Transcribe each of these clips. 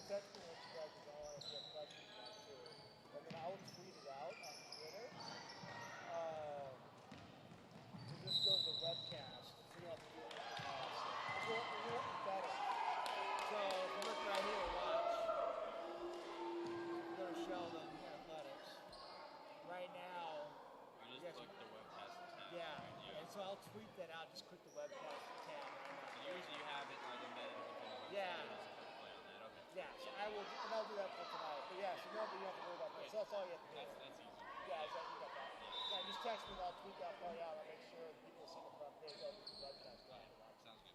text me what you guys are going if you have questions on it too. And then I will tweet it out on Twitter. So just go to the webcast. So you don't have to do anything else. You won't be better. So if you look right here, watch. Go to Sheldon Athletics. Right now, you just click the webcast tab. Yeah, and so I'll tweet that out. Just click the webcast tab. Usually you have it like embedded within the website. Yeah. Play on that. Okay. Yeah, so I'll do that for tonight. But yeah, so you don't have to worry about that. So that's all you have to do. That's easy. Yeah, you got that. Yeah, just text me and I'll tweet that part out. I'll make sure people see the front page of the webcast. Sounds good.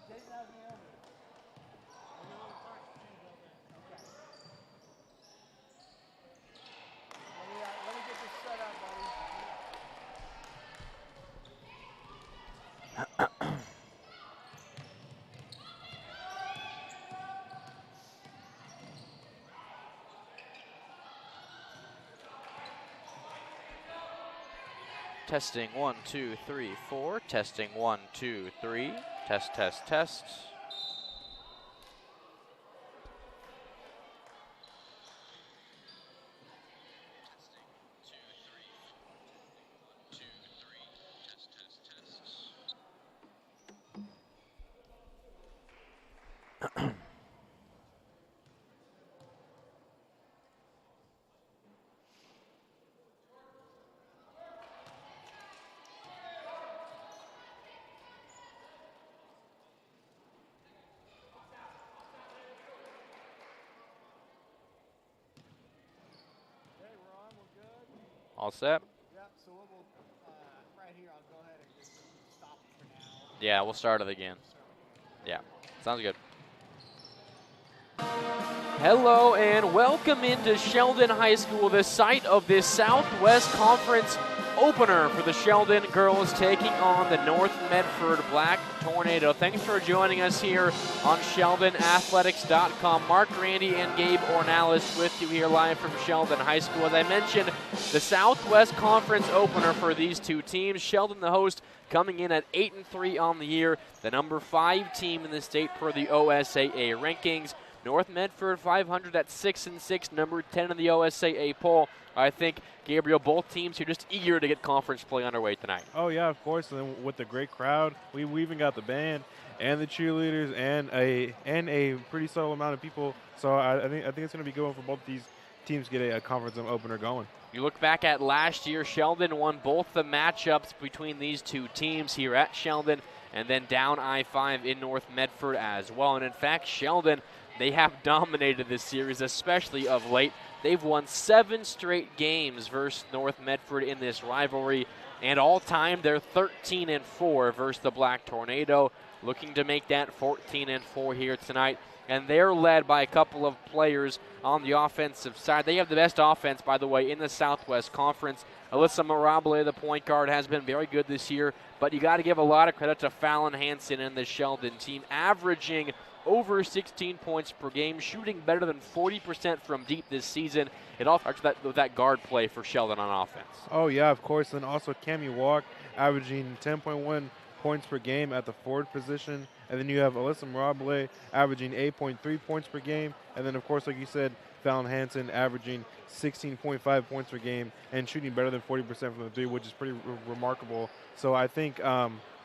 Jason, how's Naomi? Let me get this set up, buddy. Testing 1, 2, 3, 4. Testing 1, 2, 3. Test, test, test. All set? Yep, so we'll right here, I'll go ahead and just stop it for now. Yeah, we'll start it again. Yeah, sounds good. Hello and welcome into Sheldon High School, the site of this Southwest Conference opener for the Sheldon girls taking on the North Medford Black Tornado. Thanks for joining us here on SheldonAthletics.com. Mark, Randy, and Gabe Ornalis with you here live from Sheldon High School. As I mentioned, the Southwest Conference opener for these two teams. Sheldon, the host, coming in at 8-3 on the year, the number 5 team in the state per the OSAA rankings. North Medford 500 at 6-6, number 10 in the OSAA poll. I think, Gabriel, both teams here just eager to get conference play underway tonight. Oh yeah, of course. And then with the great crowd, we even got the band and the cheerleaders and a pretty subtle amount of people. So I think it's going to be good for both these teams to get a conference opener going. You look back at last year, Sheldon won both the matchups between these two teams here at Sheldon and then down I-5 in North Medford as well. And in fact, Sheldon, they have dominated this series, especially of late. They've won 7 straight games versus North Medford in this rivalry, and all time they're 13-4 versus the Black Tornado, looking to make that 14-4 here tonight. And they're led by a couple of players on the offensive side. They have the best offense, by the way, in the Southwest Conference. Alyssa Mirabile, the point guard, has been very good this year, but you got to give a lot of credit to Fallon Hansen and the Sheldon team, averaging over 16 points per game, shooting better than 40% from deep this season. It all starts with that guard play for Sheldon on offense. Oh, yeah, of course. And also Cammie Walk averaging 10.1 points per game at the forward position. And then you have Alyssa Mirabile averaging 8.3 points per game. And then, of course, like you said, Fallon Hansen averaging 16.5 points per game and shooting better than 40% from the three, which is pretty remarkable. So I think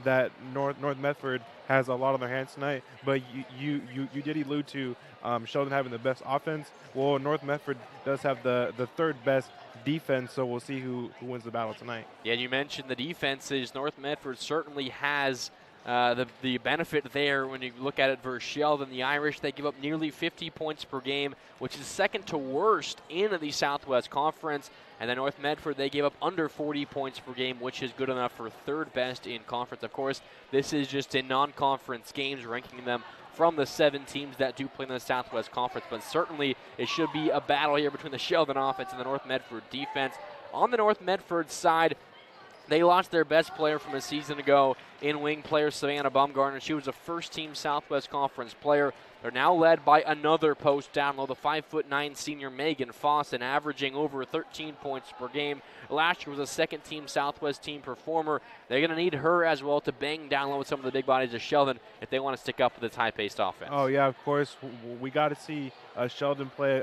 that North Medford has a lot on their hands tonight. But you did allude to Sheldon having the best offense. Well, North Medford does have the third best defense, so we'll see who wins the battle tonight. Yeah, you mentioned the defenses. North Medford certainly has the benefit there when you look at it versus Sheldon. The Irish, they give up nearly 50 points per game, which is second to worst in the Southwest Conference. And then North Medford, they gave up under 40 points per game, which is good enough for third best in conference. Of course, this is just in non-conference games, ranking them from the 7 teams that do play in the Southwest Conference. But certainly it should be a battle here between the Sheldon offense and the North Medford defense. On the North Medford side, They lost their best player from a season ago in wing player Savannah Baumgartner. She was a first-team Southwest Conference player. They're now led by another post down low, the 5'9" senior Megan Fossen, averaging over 13 points per game. Last year was a second-team Southwest team performer. They're going to need her as well to bang down low with some of the big bodies of Sheldon if they want to stick up with this high-paced offense. Oh, yeah, of course. We got to see Sheldon play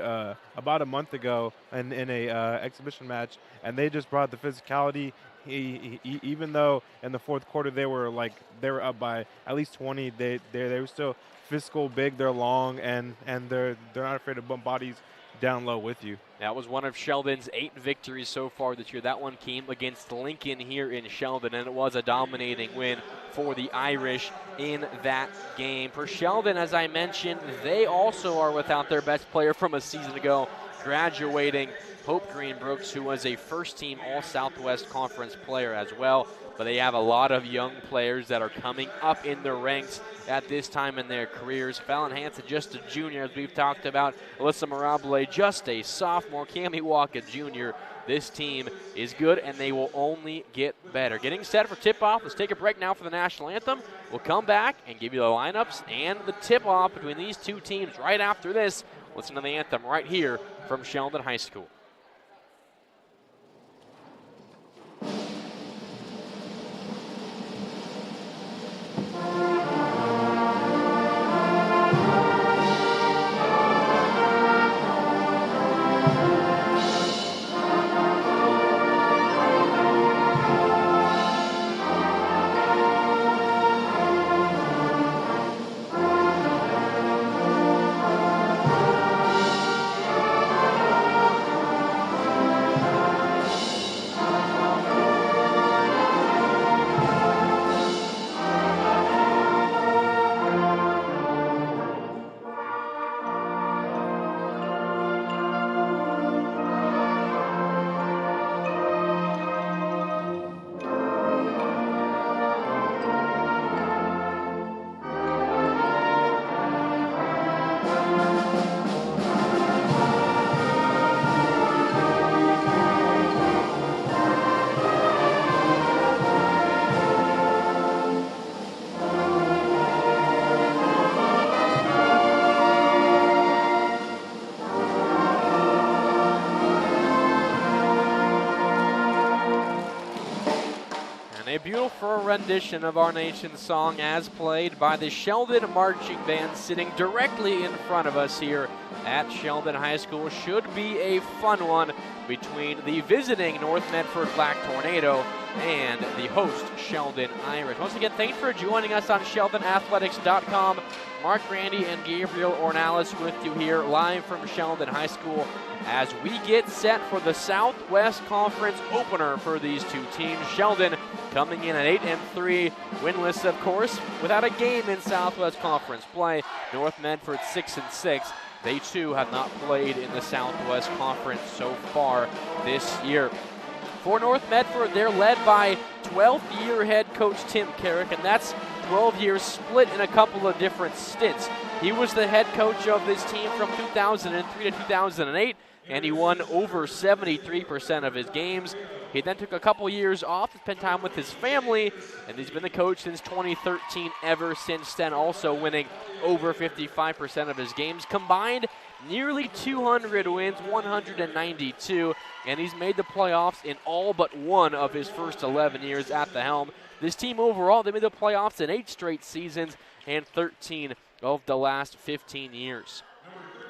about a month ago in a exhibition match, and they just brought the physicality. Even though in the fourth quarter they were up by at least 20, they were still physical, big, they're long, and they're not afraid to bump bodies down low with you. That was one of Sheldon's 8 victories so far this year. That one came against Lincoln here in Sheldon, and it was a dominating win for the Irish in that game. For Sheldon, as I mentioned, they also are without their best player from a season ago, graduating Hope Greenbrooks, who was a first-team All-Southwest Conference player as well. But they have a lot of young players that are coming up in the ranks at this time in their careers. Fallon Hansen, just a junior, as we've talked about. Alyssa Mirabile, just a sophomore. Cammie Walker, junior. This team is good, and they will only get better. Getting set for tip-off. Let's take a break now for the national anthem. We'll come back and give you the lineups and the tip-off between these two teams right after this. Listen to the anthem right here from Sheldon High School. Beautiful rendition of our nation's song as played by the Sheldon Marching Band sitting directly in front of us here at Sheldon High School. Should be a fun one between the visiting North Medford Black Tornado and the host Sheldon Irish. Once again, thanks for joining us on SheldonAthletics.com. Mark Randy and Gabriel Ornalis with you here live from Sheldon High School as we get set for the Southwest Conference opener for these two teams. Sheldon coming in at 8-3, winless, of course, without a game in Southwest Conference play. North Medford 6-6. They too have not played in the Southwest Conference so far this year. For North Medford, they're led by 12th year head coach Tim Carrick, and that's 12 years split in a couple of different stints. He was the head coach of this team from 2003 to 2008, and he won over 73% of his games. He then took a couple years off to spend time with his family, and he's been the coach since 2013 ever since then, also winning over 55% of his games. Combined, nearly 200 wins, 192, and he's made the playoffs in all but one of his first 11 years at the helm. This team overall, they made the playoffs in 8 straight seasons and 13 of the last 15 years.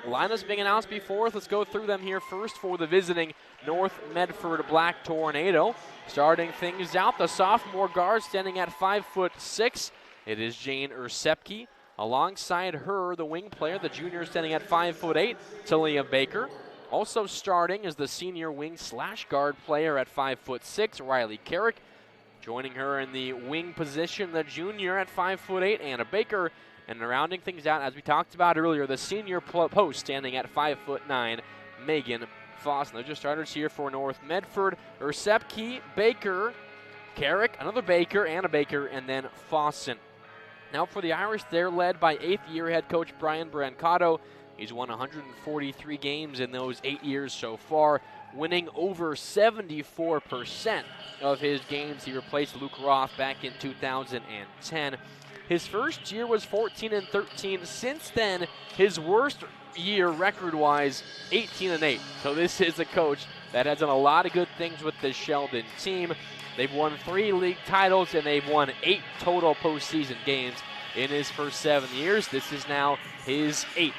Lineups being announced before us. Let's go through them here first for the visiting North Medford Black Tornado. Starting things out, the sophomore guard standing at 5'6". It is Jane Ursepke. Alongside her, the wing player, the junior standing at 5'8", Talia Baker. Also starting is the senior wing / guard player at 5'6", Riley Carrick. Joining her in the wing position, the junior at 5'8", Anna Baker. And rounding things out, as we talked about earlier, the senior post standing at 5'9", Megan Fossen. Those are starters here for North Medford. Ursepke, Baker, Carrick, another Baker, Anna Baker, and then Fossen. Now for the Irish, they're led by 8th year head coach Brian Brancato. He's won 143 games in those 8 years so far, winning over 74% of his games. He replaced Luke Roth back in 2010. His first year was 14-13. Since then, his worst year record-wise, 18-8. So this is a coach that has done a lot of good things with the Sheldon team. They've won 3 league titles, and they've won 8 total postseason games in his first 7 years. This is now his 8th.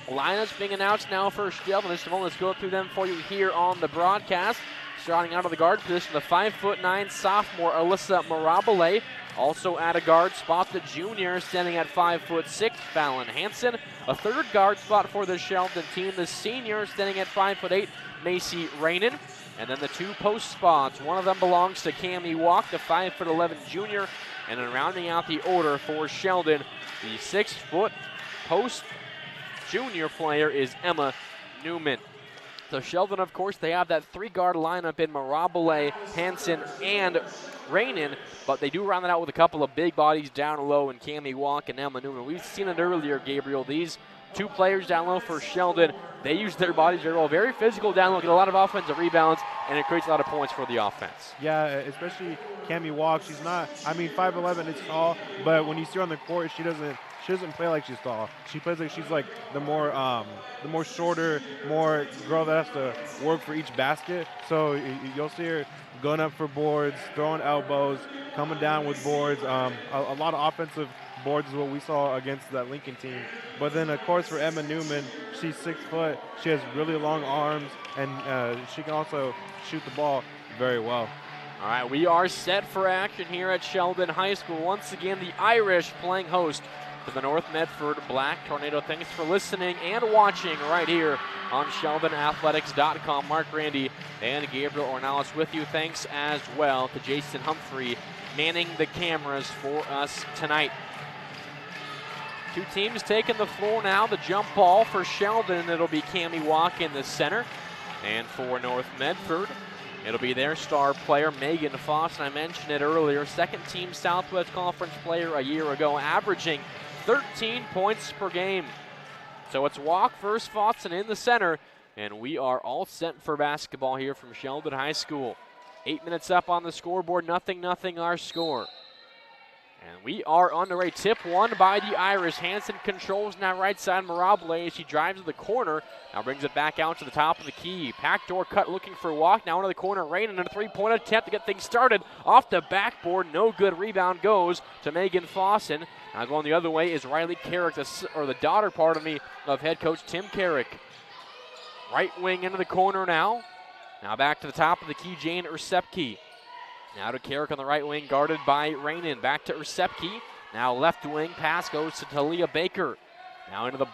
Lineups being announced now for Sheldon. Just a moment, let's go through them for you here on the broadcast. Starting out of the guard position, the 5'9" sophomore Alyssa Mirabile. Also at a guard spot, the junior standing at 5'6", Fallon Hansen. A third guard spot for the Sheldon team, the senior standing at 5'8", Macy Rainin. And then the 2 post spots, one of them belongs to Cammie Walk, the 5'11" junior. And then rounding out the order for Sheldon, the 6-foot post junior player is Emma Newman. So Sheldon, of course, they have that 3-guard lineup in Mirabile, Hansen, and Rainin, but they do round it out with a couple of big bodies down low in Cammie Walk and Emma Newman. We've seen it earlier, Gabriel. These 2 players down low for Sheldon, they use their bodies very well. Very physical down low, get a lot of offensive rebounds, and it creates a lot of points for the offense. Yeah, especially Cammie Walk. She's not, 5'11", it's tall, but when you see her on the court, she doesn't play like she's tall. She plays like she's like the more shorter, more girl that has to work for each basket. So you'll see her going up for boards, throwing elbows, coming down with boards. A lot of offensive boards is what we saw against that Lincoln team. But then, of course, for Emma Newman, she's 6 foot. She has really long arms, and she can also shoot the ball very well. All right, we are set for action here at Sheldon High School. Once again, the Irish playing host to the North Medford Black Tornado. Thanks for listening and watching right here on SheldonAthletics.com. Mark Randy and Gabriel Ornalis with you. Thanks as well to Jason Humphrey manning the cameras for us tonight. 2 teams taking the floor now. The jump ball for Sheldon, it'll be Cammie Walk in the center. And for North Medford, it'll be their star player, Megan Foss. And I mentioned it earlier, 2nd team Southwest Conference player a year ago, averaging 13 points per game. So it's Walk versus Fawson in the center, and we are all set for basketball here from Sheldon High School. 8 minutes up on the scoreboard, 0-0 our score. And we are underway. Tip won by the Irish. Hansen controls now right side. Mirabile, she drives to the corner. Now brings it back out to the top of the key. Backdoor cut looking for Walk. Now into the corner. Rainin, and a 3-point attempt to get things started. Off the backboard. No good. Rebound goes to Megan Fawson. Now going the other way is Riley Carrick, the daughter, of head coach Tim Carrick. Right wing into the corner now. Now back to the top of the key, Jane Ursepke. Now to Carrick on the right wing, guarded by Rainin. Back to Ursepke. Now left wing, pass goes to Talia Baker. Now into the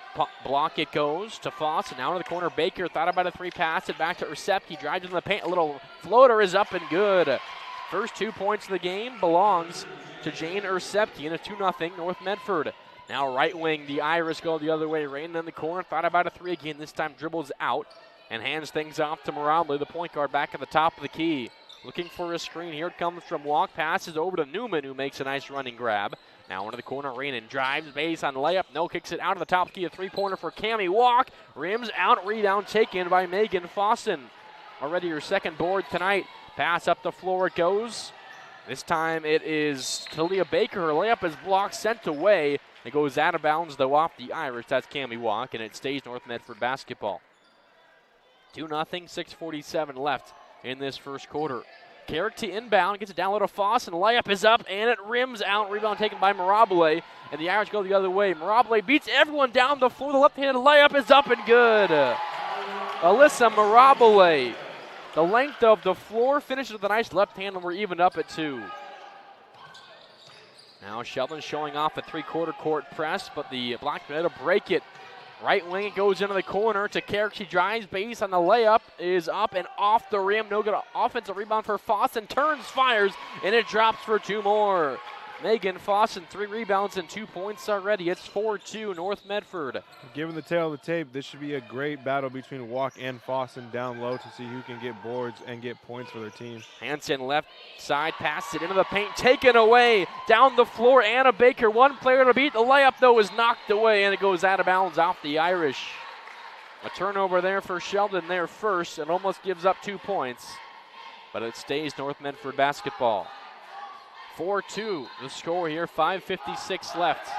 block it goes to Foss, and now into the corner, Baker thought about a 3 pass, it back to Ursepke, drives into the paint, a little floater is up and good. First 2 points of the game belongs to Jane Ursepke in a 2-0 North Medford. Now right wing, the Irish go the other way. Rainin in the corner, thought about a 3 again, this time dribbles out and hands things off to Mirabile, the point guard back at the top of the key. Looking for a screen. Here it comes from Walk. Passes over to Newman, who makes a nice running grab. Now into the corner. Rainin drives base on layup. No, kicks it out of the top key. A 3-pointer for Cammie Walk. Rims out. Rebound taken by Megan Fawson. Already her 2nd board tonight. Pass up the floor it goes. This time it is Talia Baker. Her layup is blocked, sent away. It goes out of bounds, though, off the Irish. That's Cammie Walk, and it stays North Medford basketball. 2-0, 6:47 left in this first quarter. Carrick to inbound, gets it down low to Foss, and layup is up, and it rims out. Rebound taken by Mirabile, and the Irish go the other way. Mirabile beats everyone down the floor. The left-handed layup is up and good. Alyssa Mirabile, the length of the floor, finishes with a nice left hand, and we're evened up at 2. Now Sheldon showing off a 3-quarter court press, but the Black Tornado break it. Right wing, it goes into the corner to Carrick. She drives base on the layup, is up and off the rim. No good offensive rebound for Fawson. Turns, fires, and it drops for 2 more. Megan Fawson, 3 rebounds and 2 points already. It's 4-2 North Medford. Given the tail of the tape, this should be a great battle between Walk and Fawson down low to see who can get boards and get points for their team. Hansen left side, passes it into the paint, taken away. Down the floor, Anna Baker, one player to beat. The layup, though, is knocked away, and it goes out of bounds off the Irish. A turnover there for Sheldon there first. It almost gives up 2 points, but it stays North Medford basketball. 4-2 the score here, 5:56 left.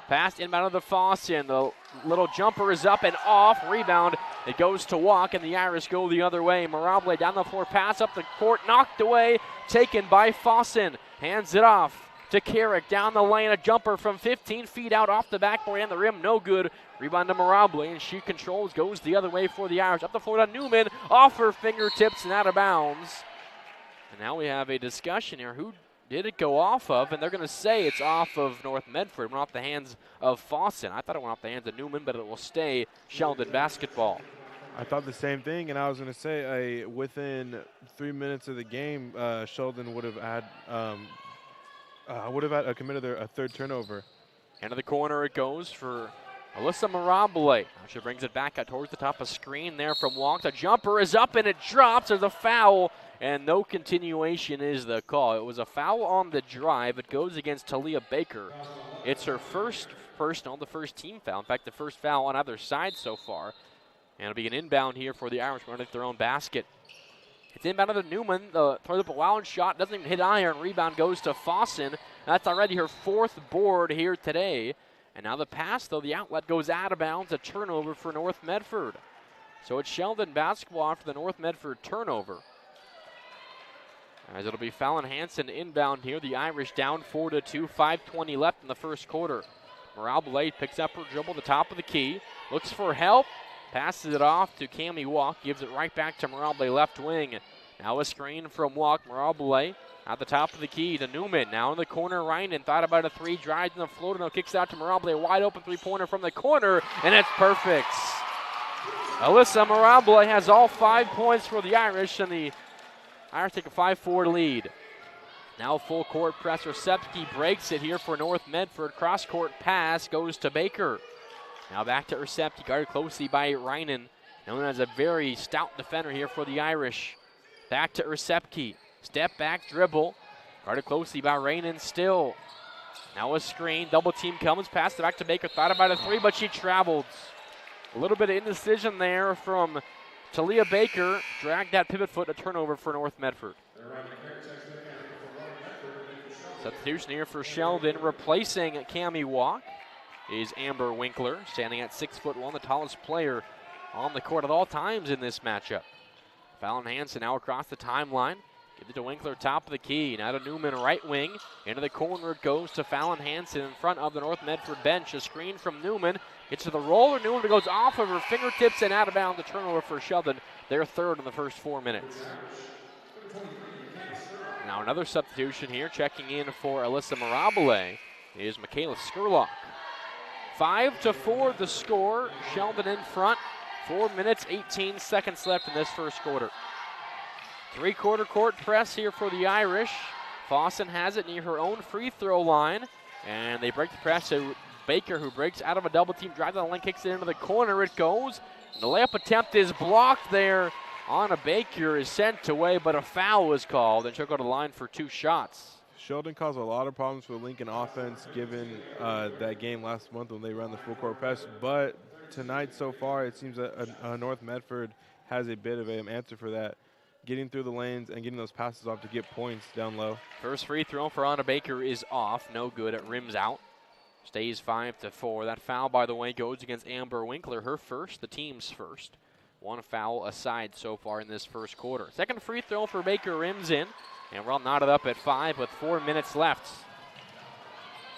Pass inbound of the Fawcett. The little jumper is up and off. Rebound. It goes to Walk, and the Irish go the other way. Mirable down the floor, pass up the court, knocked away, taken by Fawcett. Hands it off to Carrick. Down the lane, a jumper from 15 feet out off the backboard and the rim, no good. Rebound to Mirable, and she controls, goes the other way for the Irish. Up the floor to Newman, off her fingertips and out of bounds. And now we have a discussion here. Who did it go off of? And they're going to say it's off of North Medford. It went off the hands of Fawcett. I thought it went off the hands of Newman, but it will stay Sheldon basketball. I thought the same thing, and I was going to say within 3 minutes of the game, Sheldon would have committed a third turnover. Into the corner it goes for Alyssa Mirable. She brings it back out towards the top of screen there from Walk. The jumper is up and it drops. There's a foul, and no continuation is the call. It was a foul on the drive. It goes against Talia Baker. It's her first personal, the first team foul. In fact, the first foul on either side so far. And it'll be an inbound here for the Irish running at their own basket. It's inbound to Newman. The throws up a wild shot, doesn't even hit iron. Rebound goes to Fawcett. That's already her 4th board here today. And now the pass, though, the outlet goes out of bounds. A turnover for North Medford. So it's Sheldon basketball after the North Medford turnover. As it'll be Fallon Hansen inbound here. The Irish down 4-2, 5:20 left in the first quarter. Mirable picks up her dribble, the top of the key. Looks for help. Passes it off to Cami Walk. Gives it right back to Mirable left wing. Now a screen from Walk. Mirable at the top of the key to Newman. Now in the corner, Ryan thought about a 3. Drives in the floater. Now kicks out to Mirable. A wide open 3-pointer from the corner. And it's perfect. Alyssa Mirable has all 5 points for the Irish. And the Irish take a 5-4 lead. Now full court press. Ursepski breaks it here for North Medford. Cross court pass goes to Baker. Now back to Ursepski, guarded closely by Reinen, known as a very stout defender here for the Irish. Back to Ursepski. Step back dribble. Guarded closely by Reinen still. Now a screen. Double team comes. Pass it back to Baker. Thought about a 3, but she traveled. A little bit of indecision there from Talia Baker. Dragged that pivot foot. A turnover for North Medford. Substitution here for Sheldon. Replacing Cami Walk is Amber Winkler, standing at 6'1", the tallest player on the court at all times in this matchup. Fallon Hansen now across the timeline. Gives it to Winkler, top of the key. Now to Newman, right wing. Into the corner it goes to Fallon Hansen in front of the North Medford bench. A screen from Newman. Gets to the roller. Newman goes off of her fingertips and out of bounds. A turnover for Sheldon. Their 3rd in the first 4 minutes. Now another substitution here. Checking in for Alyssa Mirable is Michaela Skurlock. 5-4 the score. Sheldon in front. 4 minutes, 18 seconds left in this first quarter. 3-quarter court press here for the Irish. Fawcett has it near her own free throw line. And they break the press to Baker, who breaks out of a double team. Drives on the lane, kicks it into the corner. It goes. And the layup attempt is blocked there. Anna Baker is sent away, but a foul was called. And she'll go to the line for 2 shots. Sheldon caused a lot of problems for the Lincoln offense given that game last month when they ran the full court press. But tonight so far, it seems that North Medford has a bit of an answer for that, getting through the lanes and getting those passes off to get points down low. First free throw for Anna Baker is off. No good. It rims out. Stays 5-4. That foul, by the way, goes against Amber Winkler. Her first, the team's first. 1 foul aside so far in this first quarter. Second free throw for Baker rims in. And we're all knotted up at 5 with 4 minutes left.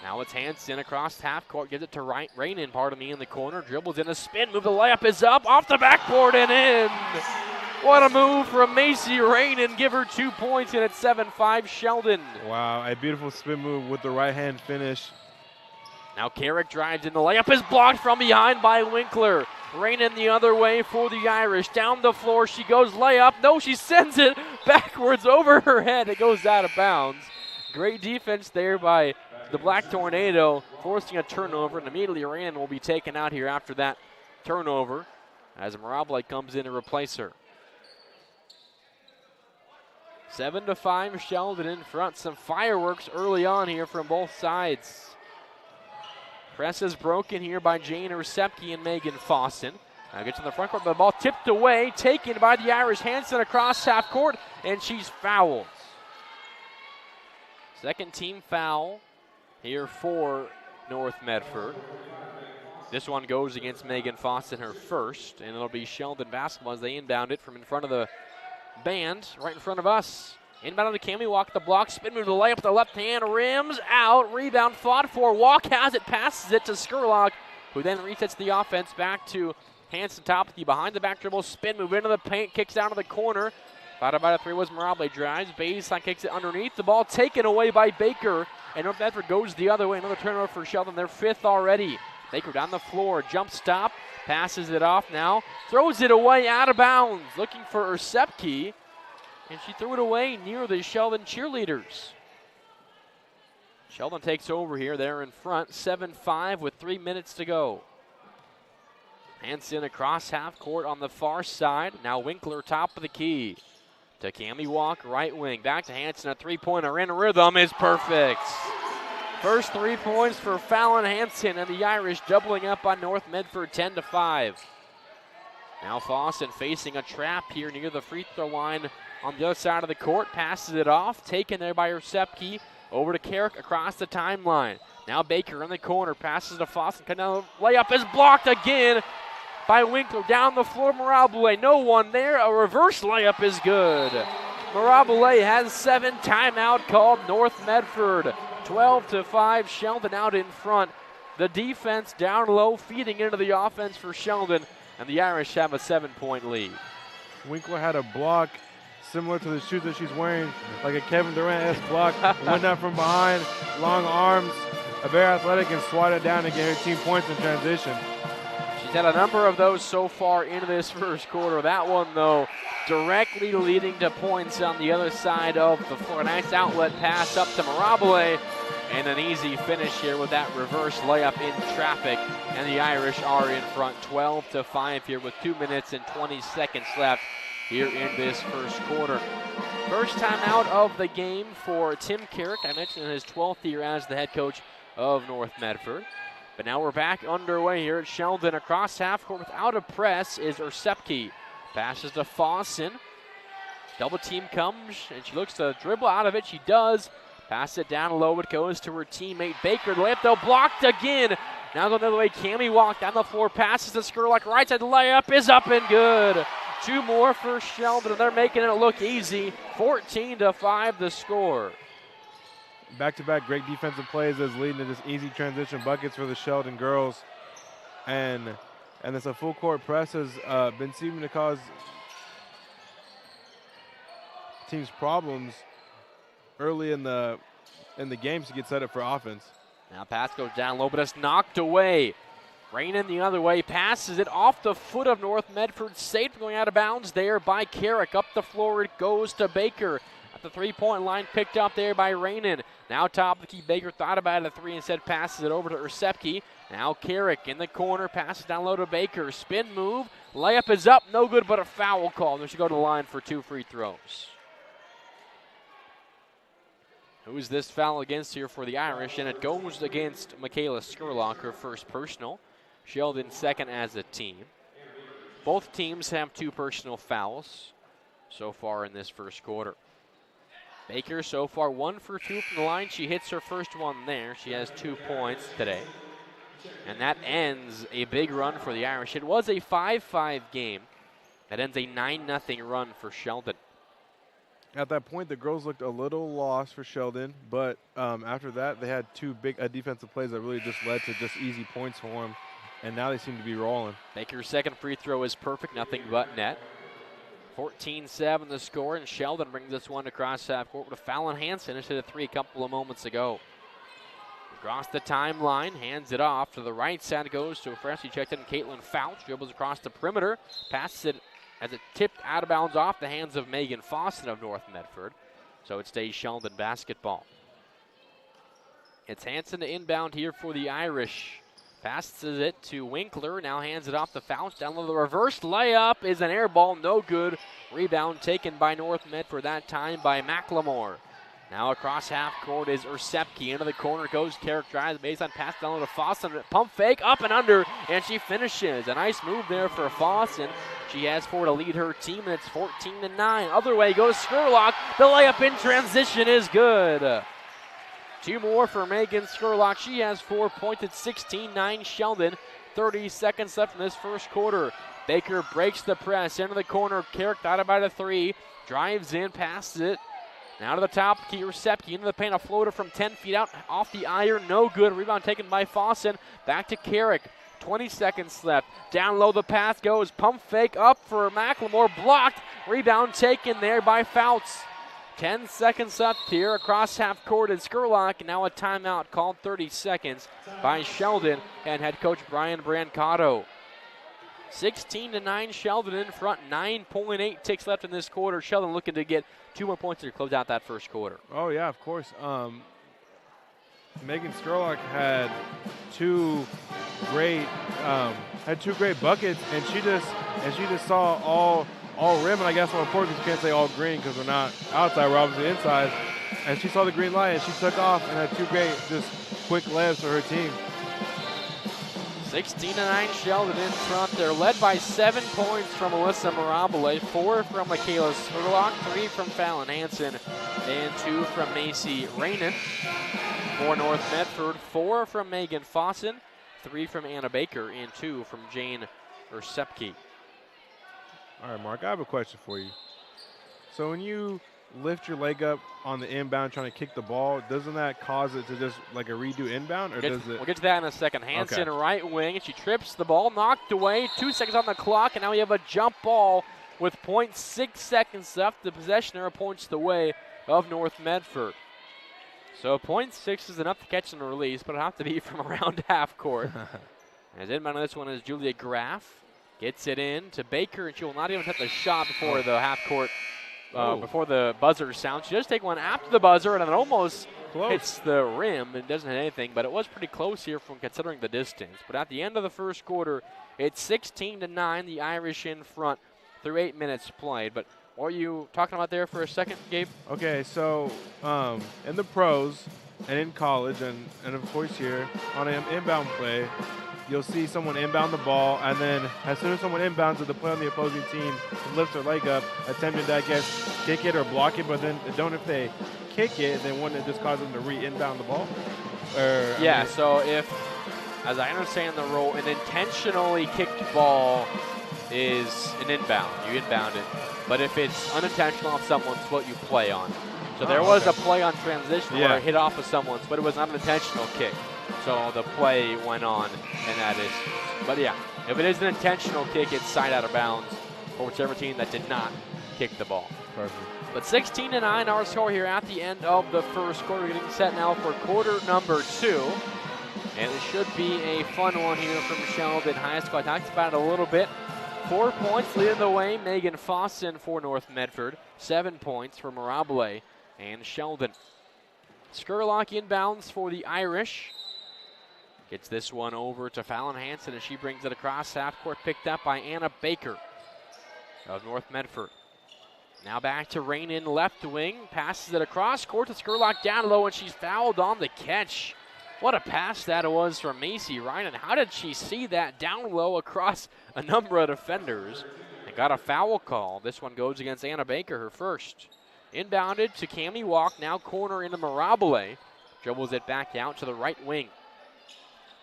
Now it's Hansen across half court. Gives it to Reinen, in the corner. Dribbles in a spin. Move, the layup is up. Off the backboard and in. What a move from Macy Reinen. Give her 2 points, and it's 7-5 Sheldon. Wow, a beautiful spin move with the right-hand finish. Now Carrick drives in. The layup is blocked from behind by Winkler. Reinen the other way for the Irish. Down the floor, she goes layup. No, she sends it backwards over her head. It goes out of bounds. Great defense there by the Black Tornado, forcing a turnover, and immediately Reinen will be taken out here after that turnover as Mirable comes in to replace her. 7-5 Sheldon in front. Some fireworks early on here from both sides. Press is broken here by Jane Ursepki and Megan Fawcett. Now gets in the front court, but the ball tipped away, taken by the Irish. Hansen across half court, and she's fouled. Second team foul here for North Medford. This one goes against Megan Foss in her first, and it'll be Sheldon basketball as they inbound it from in front of the band, right in front of us. Inbound on the Cammy Walk, the block, spin move to the layup with the left hand, rims out, rebound fought for. Walk has it, passes it to Skurlock, who then resets the offense back to Hansen top of the behind the back dribble, spin move into the paint, kicks down to the corner. Followed by the three was Mirable, drives, baseline kicks it underneath. The ball taken away by Baker, and North Medford goes the other way. Another turnover for Sheldon, their fifth already. Baker down the floor, jump stop, passes it off now, throws it away out of bounds, looking for Ersepke, and she threw it away near the Sheldon cheerleaders. Sheldon takes over here, they're in front, 7-5 with 3 minutes to go. Hansen across half court on the far side, now Winkler top of the key. To Cammy Walk, right wing, back to Hansen, a three-pointer in rhythm is perfect. First 3 points for Fallon Hansen, and the Irish doubling up on North Medford 10-5. Now Fawson facing a trap here near the free throw line on the other side of the court. Passes it off, taken there by Ersepke. Over to Carrick across the timeline. Now Baker in the corner, passes to Fawson. Now layup is blocked again by Winkler. Down the floor, Mirable. No one there. A reverse layup is good. Mirable has 7. Timeout called North Medford. 12-5, Sheldon out in front. The defense down low, feeding into the offense for Sheldon, and the Irish have a 7-point lead. Winkler had a block similar to the shoes that she's wearing, like a Kevin Durant-esque block. Went up from behind, long arms, very athletic, and swatted down to get her team points in transition. She's had a number of those so far in this first quarter. That one, though, directly leading to points on the other side of the floor. Nice outlet pass up to Mirable, and an easy finish here with that reverse layup in traffic. And the Irish are in front 12-5 here with 2 minutes and 20 seconds left here in this first quarter. First time out of the game for Tim Carrick. I mentioned in his 12th year as the head coach of North Medford. But now we're back underway here at Sheldon. Across half court without a press is Ersepke. Passes to Fawson. Double team comes, and she looks to dribble out of it. She does. Pass it down low. It goes to her teammate Baker. The layup, though, blocked again. Now going the other way. Cammy Walk down the floor. Passes to Skurlock. Right side. The layup is up and good. 2 more for Sheldon, and they're making it look easy. 14-5 the score. Back-to-back great defensive plays is leading to just easy transition buckets for the Sheldon girls. And this a full court press has been seeming to cause teams problems early in the games to get set up for offense. Now pass goes down low, but it's knocked away. Rainin the other way, passes it off the foot of North Medford. Safe going out of bounds there by Carrick. Up the floor it goes to Baker. At the three-point line, picked up there by Rainin. Now top of the key, Baker thought about a three, instead passes it over to Ersepke. Now Carrick in the corner, passes down low to Baker. Spin move, layup is up, no good, but a foul call. They should go to the line for 2 free throws. Who's this foul against here for the Irish? And it goes against Michaela Skurlock, her first personal. Sheldon second as a team. Both teams have 2 personal fouls so far in this first quarter. Baker so far 1 for 2 from the line. She hits her first one there. She has 2 points today. And that ends a big run for the Irish. It was a 5-5 game. That ends a 9-0 run for Sheldon. At that point, the girls looked a little lost for Sheldon, but after that, they had 2 big defensive plays that really just led to just easy points for them, and now they seem to be rolling. Baker's second free throw is perfect, nothing but net. 14-7 the score, and Sheldon brings this one across half court with a foul on Hansen. It hit a 3 a couple of moments ago. Across the timeline, hands it off to the right side. It goes to a freshly checked in Caitlin Fouch. Dribbles across the perimeter, passes it as it tipped out of bounds off the hands of Megan Fawson of North Medford. So it stays Sheldon basketball. It's Hansen to inbound here for the Irish. Passes it to Winkler, now hands it off to Fouch. Down low, the reverse layup is an air ball, no good. Rebound taken by North Medford, that time by McLemore. Now across half court is Ursepke. Into the corner goes Carrick, drives the baseline, pass down to Fossen. Pump fake, up and under, and she finishes. A nice move there for Fossen. She has 4 to lead her team, and it's 14-9. Other way goes Skurlock. The layup in transition is good. 2 more for Megan Skurlock. She has 4 points. It's 16-9 Sheldon. 30 seconds left in this first quarter. Baker breaks the press into the corner. Carrick got it by the 3. Drives in, passes it. Now to the top, Ursepke into the paint. A floater from 10 feet out off the iron. No good. Rebound taken by Fossen. Back to Carrick. 20 seconds left. Down low the pass goes. Pump fake up for McLemore. Blocked. Rebound taken there by Fouts. 10 seconds left here across half court is Skurlock. Now a timeout called 30 seconds by Sheldon and head coach Brian Brancato. 16-9 Sheldon in front. 9.8 ticks left in this quarter. Sheldon looking to get 2 more points to close out that first quarter. Oh yeah, of course. Megan Skurlock had two great buckets, and she just saw all rim, and I guess more important because you can't say all green because we're not outside, we're obviously inside. And she saw the green light and she took off and had 2 great just quick layups for her team. 16-9 Sheldon in front. They're led by 7 points from Alyssa Mirabile, 4 from Michaela Skurlock, 3 from Fallon Hansen, and 2 from Macy Rainin. For North Medford, 4 from Megan Fossen, 3 from Anna Baker, and 2 from Jane Ursepke. All right, Mark, I have a question for you. So when you lift your leg up on the inbound trying to kick the ball, doesn't that cause it to just like a redo inbound? Or does it? We'll get to that in a second. Hansen, right wing, and she trips the ball, knocked away. 2 seconds on the clock, and now we have a jump ball with 0.6 seconds left. The possession points the way of North Medford. So 0.6 is enough to catch and release, but it'll have to be from around half court. As inbound on this one is Julia Graff. Gets it in to Baker, and she will not even hit the shot before the half court, before the buzzer sounds. She does take one after the buzzer, and it almost hits the rim and doesn't hit anything, but it was pretty close here from considering the distance. But at the end of the first quarter, it's 16-9, the Irish in front through 8 minutes played. But what were you talking about there for a second, Gabe? Okay, so in the pros and in college and of course here on an inbound play, you'll see someone inbound the ball, and then as soon as someone inbounds it, the play on the opposing team lifts their leg up, attempting to, I guess, kick it or block it, but then if they kick it, then wouldn't it just cause them to re-inbound the ball? So if, as I understand the rule, an intentionally kicked ball is an inbound. You inbound it. But if it's unintentional off someone's foot, you play on. So there was a play on transition where it hit off of someone's, but it was not an intentional kick. So the play went on, and that is. But yeah, if it is an intentional kick, it's side out of bounds for whichever team that did not kick the ball. Perfect. But 16-9 our score here at the end of the first quarter. Getting set now for quarter number 2. And it should be a fun one here from Sheldon High School. I talked about it a little bit. 4 points leading the way, Megan Fossen for North Medford. 7 points for Mirabile and Sheldon. Skurlock inbounds for the Irish. Gets this one over to Fallon Hansen as she brings it across half court, picked up by Anna Baker of North Medford. Now back to Rainin left wing, passes it across court to Skurlock down low, and she's fouled on the catch. What a pass that was from Macy Rainin. How did she see that down low across a number of defenders and got a foul call? This one goes against Anna Baker, her first. Inbounded to Cami Walk, now corner into Mirabile. Dribbles it back out to the right wing.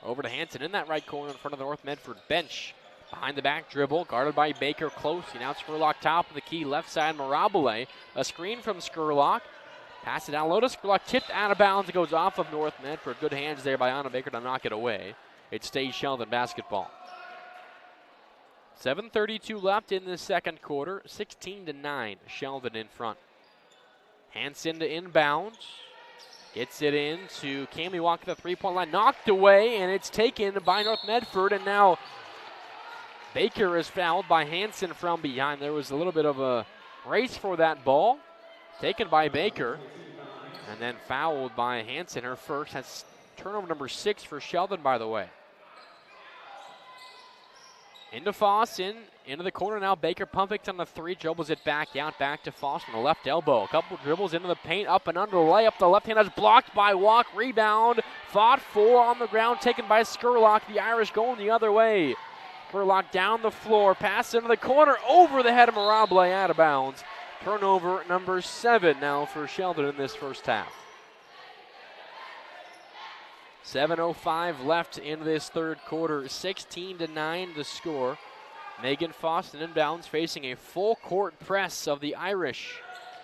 Over to Hansen in that right corner in front of the North Medford bench. Behind the back dribble, guarded by Baker closely. Now Skurlock top of the key, left side Mirabile. A screen from Skurlock. Pass it down low to Skurlock, tipped out of bounds. It goes off of North Medford. Good hands there by Anna Baker to knock it away. It stays Sheldon basketball. 7:32 left in the second quarter. 16-9, Sheldon in front. Hansen to inbound. Gets it in to Cami Walk at the three-point line. Knocked away, and it's taken by North Medford. And now Baker is fouled by Hansen from behind. There was a little bit of a race for that ball. Taken by Baker. And then fouled by Hansen, her first. That's turnover number 6 for Sheldon, by the way. Into Fossen, into the corner now. Baker pump fakes on the 3, dribbles it back out, back to Fossen, the left elbow. A couple dribbles into the paint, up and under, layup. The left hand is blocked by Walk, rebound. Fought for on the ground, taken by Skurlock. The Irish going the other way. Skurlock down the floor, pass into the corner, over the head of Mirable, out of bounds. Turnover number 7 now for Sheldon in this first half. 7:05 left in this third quarter. 16-9 to score. Megan Fossen inbounds, facing a full court press of the Irish.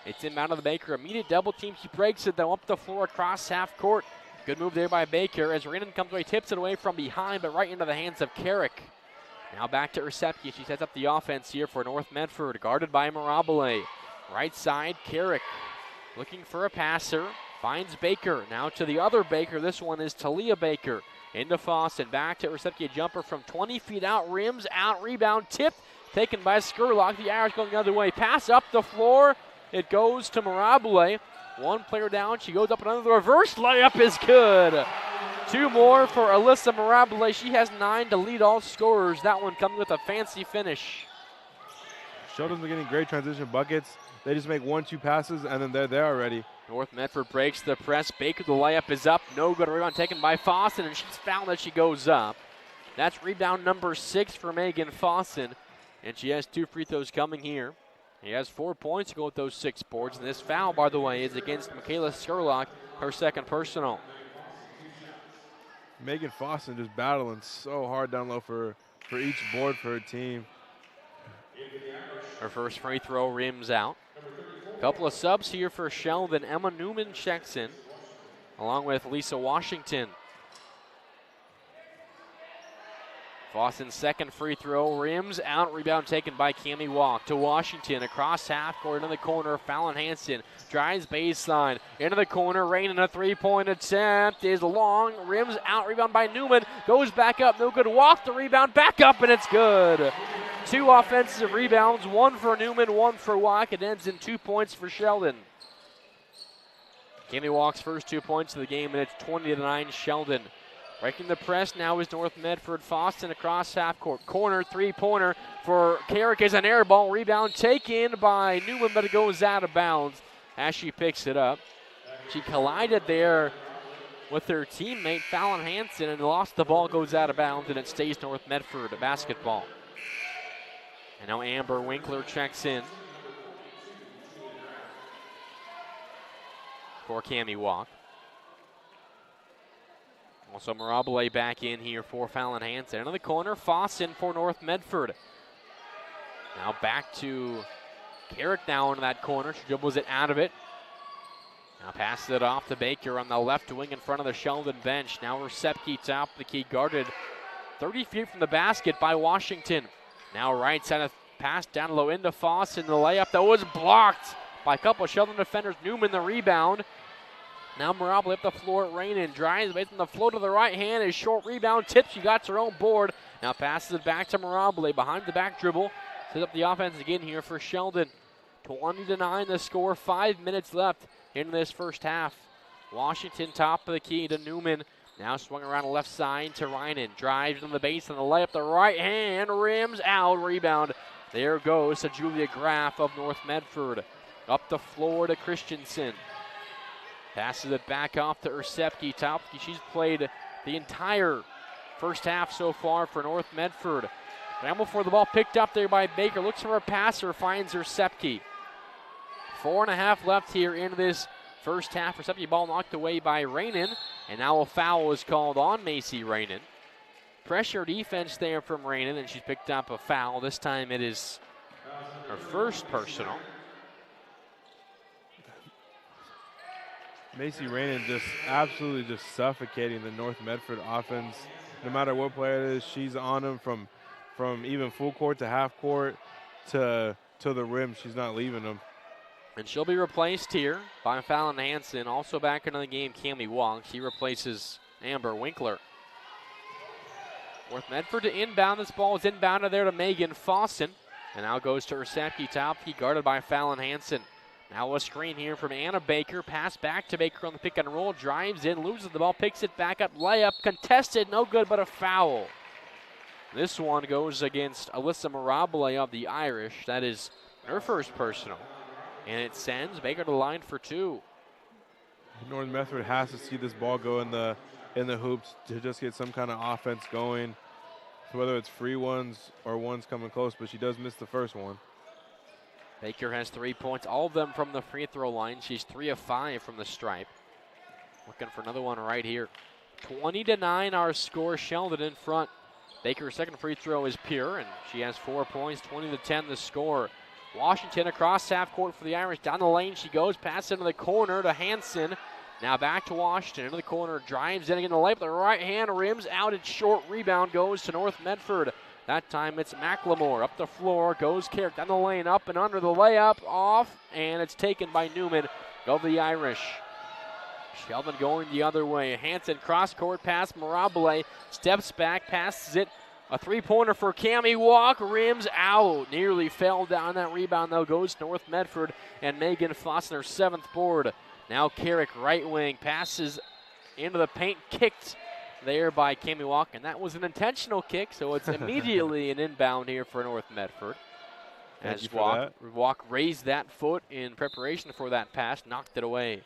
It's inbound to the Baker. Immediate double team. She breaks it though up the floor across half court. Good move there by Baker as Renan comes away, tips it away from behind, but right into the hands of Carrick. Now back to Ursepke. She sets up the offense here for North Medford, guarded by Mirable. Right side, Carrick looking for a passer. Finds Baker. Now to the other Baker. This one is Talia Baker. Into Fossen. Back to Ursepke. Jumper from 20 feet out. Rims out. Rebound. Tip. Taken by Skurlock. The Irish going the other way. Pass up the floor. It goes to Mirable. One player down. She goes up and under. The reverse layup is good. 2 more for Alyssa Mirable. She has 9 to lead all scorers. That one coming with a fancy finish. Sheldon's been getting great transition buckets. They just make 1-2 passes, and then they're there already. North Medford breaks the press. Baker, the layup is up. No good. Rebound taken by Fossen, and she's fouled as she goes up. That's rebound number 6 for Megan Fossen, and she has 2 free throws coming here. He has 4 points to go with those 6 boards, and this foul, by the way, is against Michaela Skurlock, her second personal. Megan Fossen just battling so hard down low for each board for her team. Her first free throw rims out. Couple of subs here for Sheldon. Emma Newman checks in, along with Lisa Washington. Fossen's second free throw rims out. Rebound taken by Cammie Walk to Washington. Across half court in the corner. Fallon Hansen drives baseline into the corner. Rain in a 3-point attempt is long. Rims out. Rebound by Newman. Goes back up. No good. Walk the rebound. Back up, and it's good. 2 offensive rebounds. 1 for Newman, 1 for Walk. It ends in 2 points for Sheldon. Cammie Walk's first 2 points of the game, and it's 20-9 Sheldon. Breaking the press now is North Medford. Fossen across half court. Corner, 3-pointer for Carrick is an air ball. Rebound taken by Newman, but it goes out of bounds as she picks it up. She collided there with her teammate Fallon Hansen and lost the ball, goes out of bounds, and it stays North Medford basketball. And now Amber Winkler checks in for Cammie Walk. Also Mirable back in here for Fallon Hansen. Into the corner, Fossen for North Medford. Now back to Carrick now into that corner. She dribbles it out of it. Now passes it off to Baker on the left wing in front of the Sheldon bench. Now Ursepke top of the key, guarded 30 feet from the basket by Washington. Now right side of pass down low into Fossen. The layup that was blocked by a couple of Sheldon defenders. Newman the rebound. Now Mirable up the floor at Rainin. Drives based on the flow to the right hand. A short rebound tip. She got her own board. Now passes it back to Mirable. Behind the back dribble. Sets up the offense again here for Sheldon. 20-9 the score. 5 minutes left in this first half. Washington top of the key to Newman. Now swung around the left side to Reinen. Drives on the base on the layup. The right hand rims out. Rebound. There goes to Julia Graff of North Medford. Up the floor to Christensen. Passes it back off to Ursepke. Topke, she's played the entire first half so far for North Medford. Scramble for the ball picked up there by Baker. Looks for a passer, finds Ursepke. 4.5 left here in this first half. Ursepke ball knocked away by Rainin. And now a foul is called on Macy Rainin. Pressure defense there from Rainin, and she's picked up a foul. This time it is her first personal. Macy Rainin just absolutely just suffocating the North Medford offense. No matter what player it is, she's on them from even full court to half court to the rim. She's not leaving them. And she'll be replaced here by Fallon Hansen. Also back into the game, Cammie Walk. She replaces Amber Winkler. North Medford to inbound. This ball is inbounded there to Megan Fossen. And now goes to Ursepke Topke, guarded by Fallon Hansen. Now a screen here from Anna Baker. Pass back to Baker on the pick and roll. Drives in, loses the ball, picks it back up. Layup contested, no good, but a foul. This one goes against Alyssa Mirabile of the Irish. That is her first personal. And it sends Baker to the line for 2. North Medford has to see this ball go in the hoops to just get some kind of offense going, whether it's free ones or ones coming close, but she does miss the first one. Baker has 3 points, all of them from the free throw line. She's 3 of 5 from the stripe. Looking for another one right here. 20-9 our score, Sheldon in front. Baker's second free throw is pure, and she has 4 points, 20-10 the score. Washington across half court for the Irish. Down the lane she goes, pass into the corner to Hansen. Now back to Washington, into the corner, drives in again the layup. The right hand rims out, it's short. Rebound goes to North Medford. That time it's McLemore up the floor, goes Carrick down the lane, up and under the layup, off, and it's taken by Newman of the Irish. Sheldon going the other way. Hansen cross court pass, Mirabile steps back, passes it. A three-pointer for Cammie Walk, rims out. Nearly fell down. That rebound, though, goes to North Medford and Megan Foster, 7th board. Now Carrick, right wing, passes into the paint, kicked there by Cammie Walk, and that was an intentional kick, so it's immediately an inbound here for North Medford. As Walk raised that foot in preparation for that pass, knocked it away.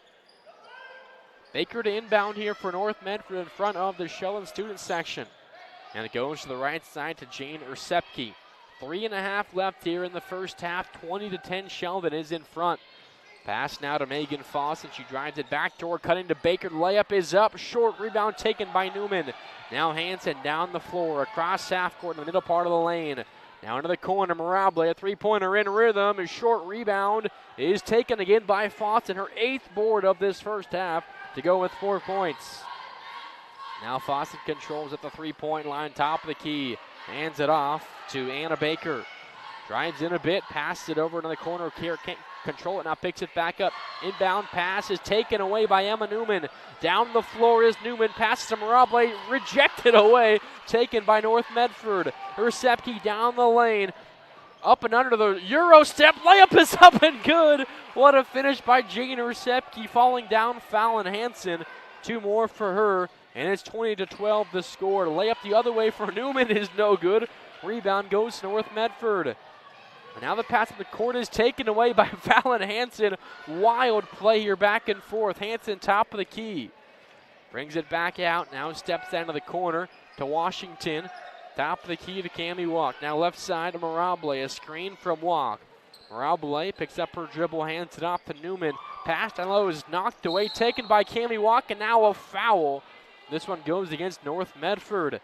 Baker to inbound here for North Medford in front of the Sheldon student section. And it goes to the right side to Jane Ursepke. 3.5 left here in the first half. 20-10 Sheldon is in front. Pass now to Megan Fawcett. She drives it back toward cutting to Baker. Layup is up. Short rebound taken by Newman. Now Hansen down the floor across half court in the middle part of the lane. Now into the corner, Mirabile, a three-pointer in rhythm. A short rebound is taken again by Fawcett. Her 8th board of this first half to go with 4 points. Now Fawcett controls at the three-point line, top of the key. Hands it off to Anna Baker. Drives in a bit, passes it over to the corner. Can't control it, now picks it back up. Inbound pass is taken away by Emma Newman. Down the floor is Newman, passes to Mirabile, rejected away, taken by North Medford. Ursepke down the lane, up and under the Euro step, layup is up and good. What a finish by Jane Ursepke, falling down, Fallon Hansen. 2 more for her. And it's 20-12 the score. Layup the other way for Newman is no good. Rebound goes to North Medford. And now the pass in the court is taken away by Fallon Hansen. Wild play here back and forth. Hansen top of the key. Brings it back out. Now steps down to the corner to Washington. Top of the key to Cammie Walk. Now left side to Mirabile. A screen from Walk. Mirabile picks up her dribble, hands it off to Newman. Pass down low is knocked away. Taken by Cammie Walk, and now a foul. This one goes against North Medford.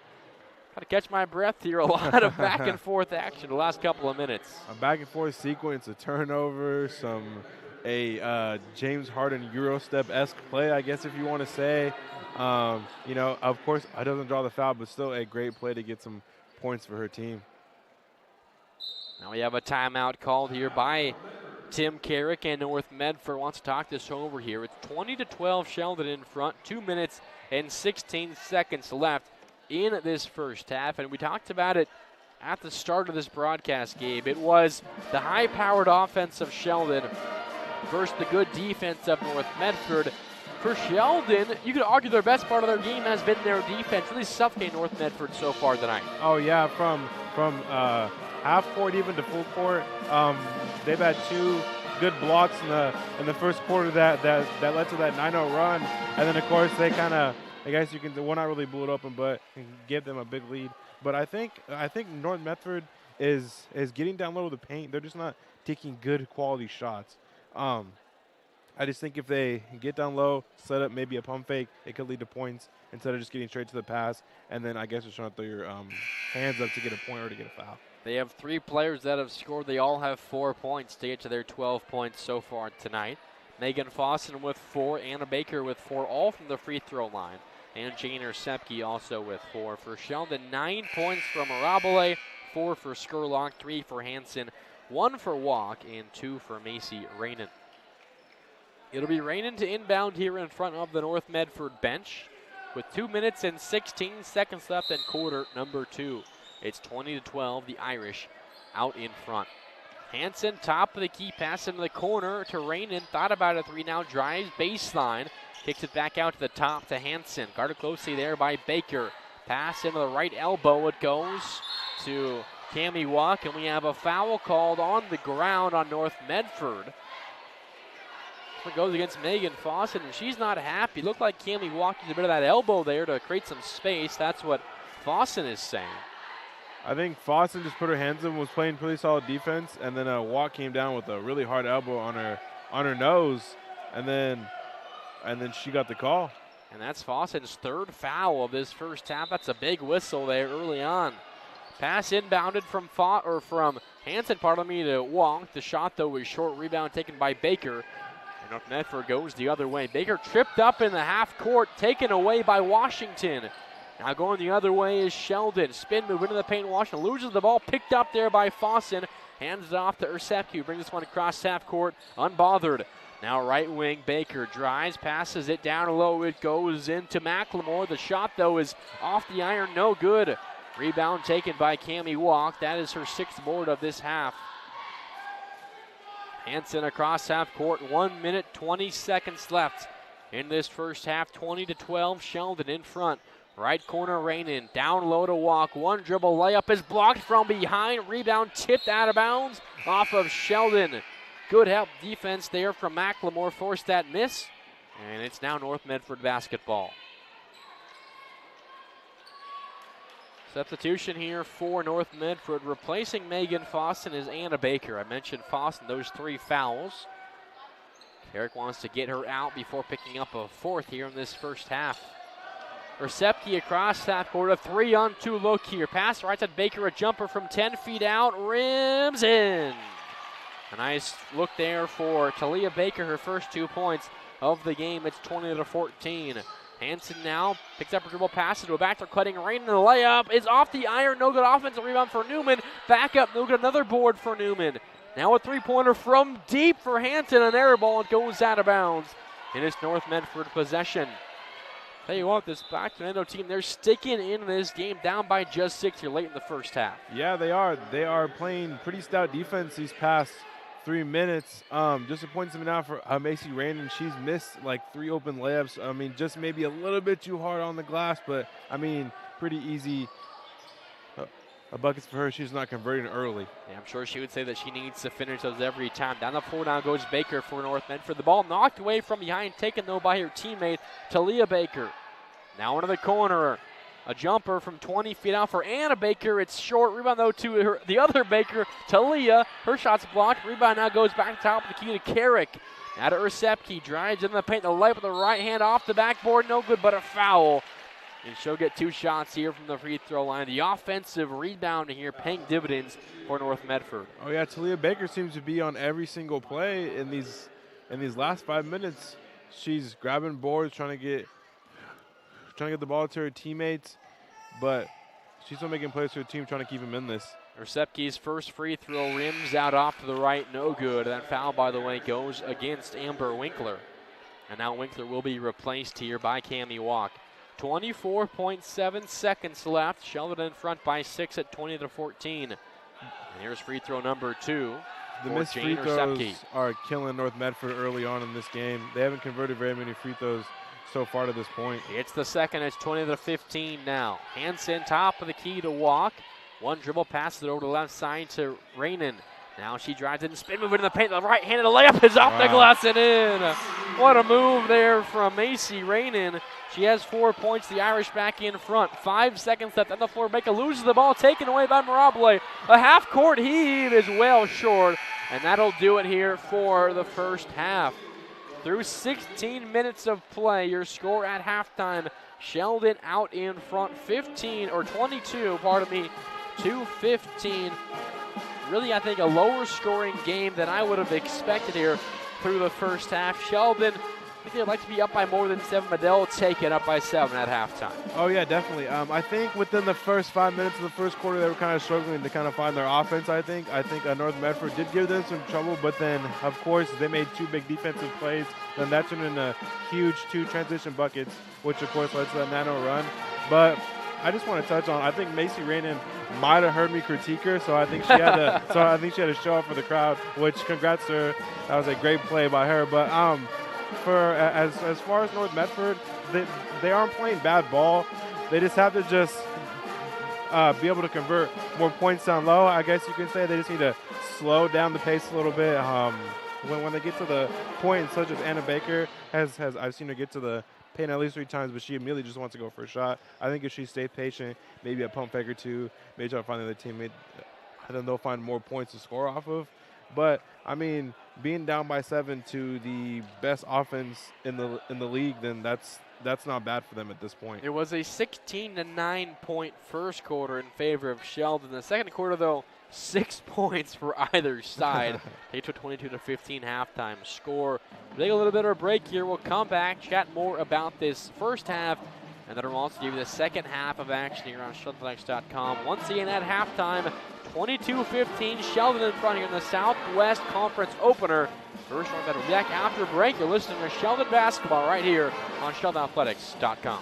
Got to catch my breath here. A lot of back and forth action the last couple of minutes. A back and forth sequence, a turnover, a James Harden Euro step-esque play, I guess if you want to say. You know, of course, I doesn't draw the foul, but still a great play to get some points for her team. Now we have a timeout called here by Tim Carrick, and North Medford wants to talk this over here. It's 20-12 Sheldon in front, 2 minutes and 16 seconds left in this first half. And we talked about it at the start of this broadcast, Gabe. It was the high-powered offense of Sheldon versus the good defense of North Medford. For Sheldon, you could argue their best part of their game has been their defense. Really suffocating North Medford so far tonight. Oh, yeah, from half court even to full court. They've had 2 good blocks in the first quarter that led to that 9-0 run, and then of course they kind of, I guess you can, well, not really blew it open, but give them a big lead. But I think North Medford is getting down low with the paint. They're just not taking good quality shots. I just think if they get down low, set up maybe a pump fake, it could lead to points instead of just getting straight to the pass, and then I guess just trying to throw your hands up to get a point or to get a foul. They have 3 players that have scored. They all have 4 points to get to their 12 points so far tonight. Megan Fossen with 4, Anna Baker with 4, all from the free throw line. And Jane Ursepke also with 4. For Sheldon, 9 points from Mirabile, 4 for Skurlock, 3 for Hansen, 1 for Walk, and 2 for Macy Rainin. It'll be Rainin to inbound here in front of the North Medford bench with 2 minutes and 16 seconds left in quarter number 2. It's 20-12, the Irish out in front. Hansen, top of the key, pass into the corner to Rainin. Thought about a 3 now, drives baseline. Kicks it back out to the top to Hansen. Guarded closely there by Baker. Pass into the right elbow, it goes to Cammie Walk, and we have a foul called on the ground on North Medford. It goes against Megan Fawcett, and she's not happy. Looked like Cammie Walk used a bit of that elbow there to create some space. That's what Fawcett is saying. I think Fawcett just put her hands up, was playing pretty solid defense, and then Walk came down with a really hard elbow on her nose, and then she got the call. And that's Fawcett's third foul of this first half. That's a big whistle there early on. Pass inbounded from Hansen, to Walk. The shot, though, was short. Rebound taken by Baker. And North Medford goes the other way. Baker tripped up in the half court, taken away by Washington. Now going the other way is Sheldon. Spin move into the paint. Washington loses the ball, picked up there by Fawcett. Hands it off to Ursepke, who brings this one across half court, unbothered. Now right wing, Baker drives, passes it down low. It goes into McLemore. The shot, though, is off the iron, no good. Rebound taken by Cammie Walk. That is her sixth board of this half. Hansen across half court. 1 minute, 20 seconds left in this first half. 20-12, Sheldon in front. Right corner, Rainin. Down low to Walk. One dribble layup is blocked from behind. Rebound tipped out of bounds off of Sheldon. Good help defense there from McLemore. Forced that miss. And it's now North Medford basketball. Substitution here for North Medford. Replacing Megan Fawcett is Anna Baker. I mentioned Fawcett, those 3 fouls. Carrick wants to get her out before picking up a fourth here in this first half. Ursepke across half court, a 3-on-2 look here. Pass right side, Baker, a jumper from 10 feet out, rims in. A nice look there for Talia Baker, her first 2 points of the game. It's 20-14. Hansen now picks up a dribble, passes to a backdoor cutting Rain, and the layup is off the iron. No good offensive rebound for Newman. Back up, no good, another board for Newman. Now a 3-pointer from deep for Hansen, an air ball, and goes out of bounds. And it's North Medford possession. Tell you what, this Back-to-Endo team, they're sticking in this game, down by just 6 here late in the first half. Yeah, they are. They are playing pretty stout defense these past 3 minutes. Disappointing now for Macy Rainin. She's missed like 3 open layups. I mean, just maybe a little bit too hard on the glass, but I mean, pretty easy buckets for her. She's not converting early. Yeah, I'm sure she would say that she needs to finish those every time. Down the floor now goes Baker for North Medford. The ball knocked away from behind, taken though by her teammate Talia Baker. Now into the corner. A jumper from 20 feet out for Anna Baker. It's short. Rebound, though, to the other Baker, Talia. Her shot's blocked. Rebound now goes back top of the key to Carrick. Now to Ursepke. Drives in the paint. The light with the right hand off the backboard. No good, but a foul. And she'll get 2 shots here from the free throw line. The offensive rebound here paying dividends for North Medford. Oh, yeah. Talia Baker seems to be on every single play in these last 5 minutes. She's grabbing boards, trying to get the ball to her teammates, but she's still making plays for her team, trying to keep them in this. Ursepke's first free throw rims out off to the right, no good. That foul, by the way, goes against Amber Winkler. And now Winkler will be replaced here by Cammie Walk. 24.7 seconds left. Sheldon in front by 6 at 20-14. And here's free throw number 2. The missed free throws are killing North Medford early on in this game. They haven't converted very many free throws so far to this point. It's the second. It's 20-15 now. Hansen top of the key to Walk. One dribble, passes it over to the left side to Rainin. Now she drives in, spin move into the paint. The right-handed layup is off the glass and in. What a move there from Macy Rainin. She has 4 points. The Irish back in front. 5 seconds left on the floor. Baker loses the ball, taken away by Mirable. A half-court heave is well short, and that'll do it here for the first half. Through 16 minutes of play, your score at halftime, Sheldon out in front 2-15. Really, I think a lower scoring game than I would have expected here through the first half. Sheldon, I think they'd like to be up by more than 7, but they'll take it up by 7 at halftime. Oh, yeah, definitely. I think within the first 5 minutes of the first quarter, they were kind of struggling to kind of find their offense, I think. North Medford did give them some trouble, but then, of course, they made 2 big defensive plays. Then that turned into huge 2 transition buckets, which, of course, led to that 9-0 run. But I just want to touch on, I think Macy Rainin might have heard me critique her, so I think she had to show up for the crowd, which congrats to her. That was a great play by her. But as far as North Medford, they aren't playing bad ball. They just have to be able to convert more points down low. I guess you can say they just need to slow down the pace a little bit. When they get to the point, such as Anna Baker has I've seen her get to the paint at least 3 times, but she immediately just wants to go for a shot. I think if she stays patient, maybe a pump fake or two, maybe try to find another teammate, then they'll find more points to score off of. But I mean, being down by 7 to the best offense in the league, then that's not bad for them at this point. It was a 16-9 point first quarter in favor of Sheldon. The second quarter, though, 6 points for either side. They took 22-15 halftime score. We'll take a little bit of a break here. We'll come back, chat more about this first half, and then we'll also give you the second half of action here on SheldonFlex.com. Once again at halftime, 22-15, Sheldon in front here in the Southwest Conference opener. First one, we'll be back after break. You're listening to Sheldon Basketball right here on SheldonAthletics.com.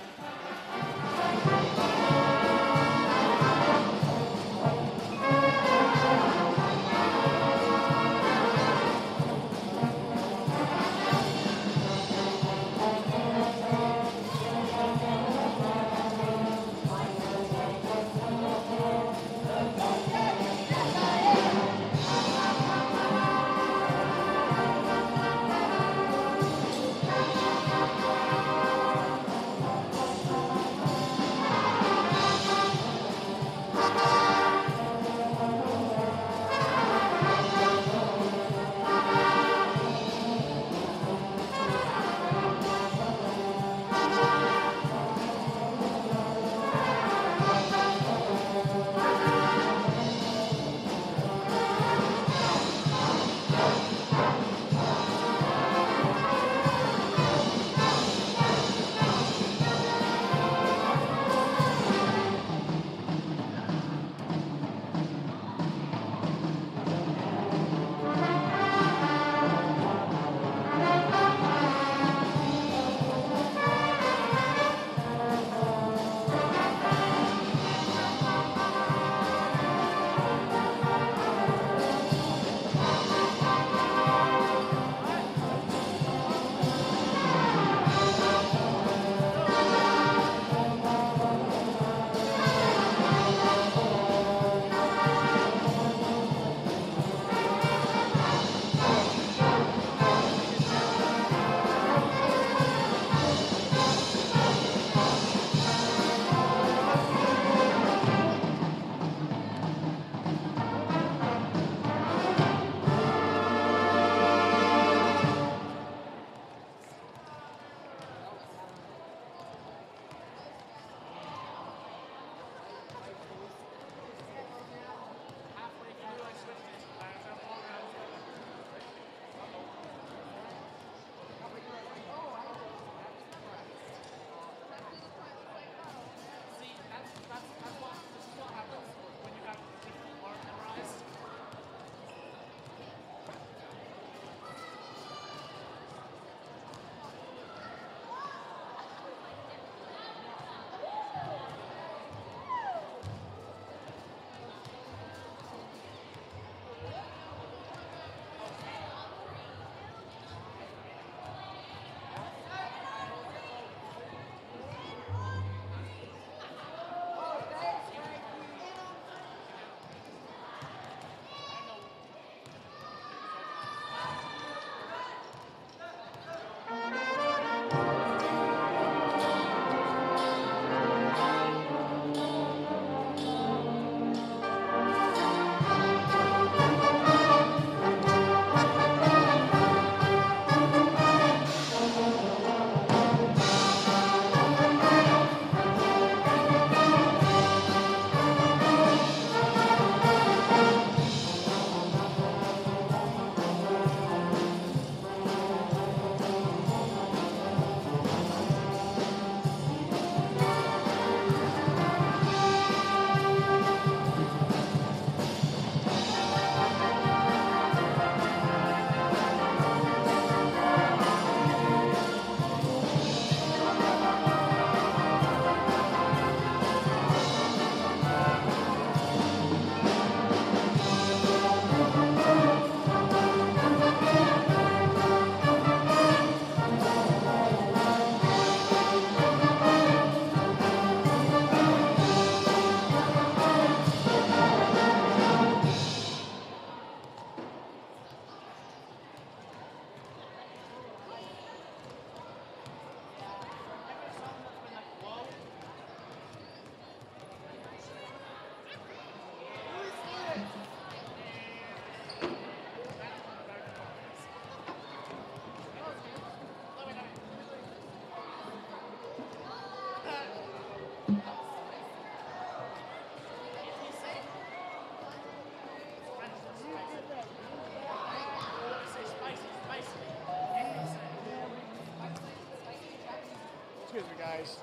guys.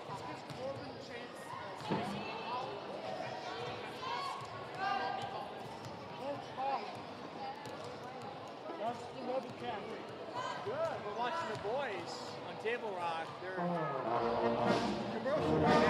Good. We're watching the boys on Table Rock. They're commercial right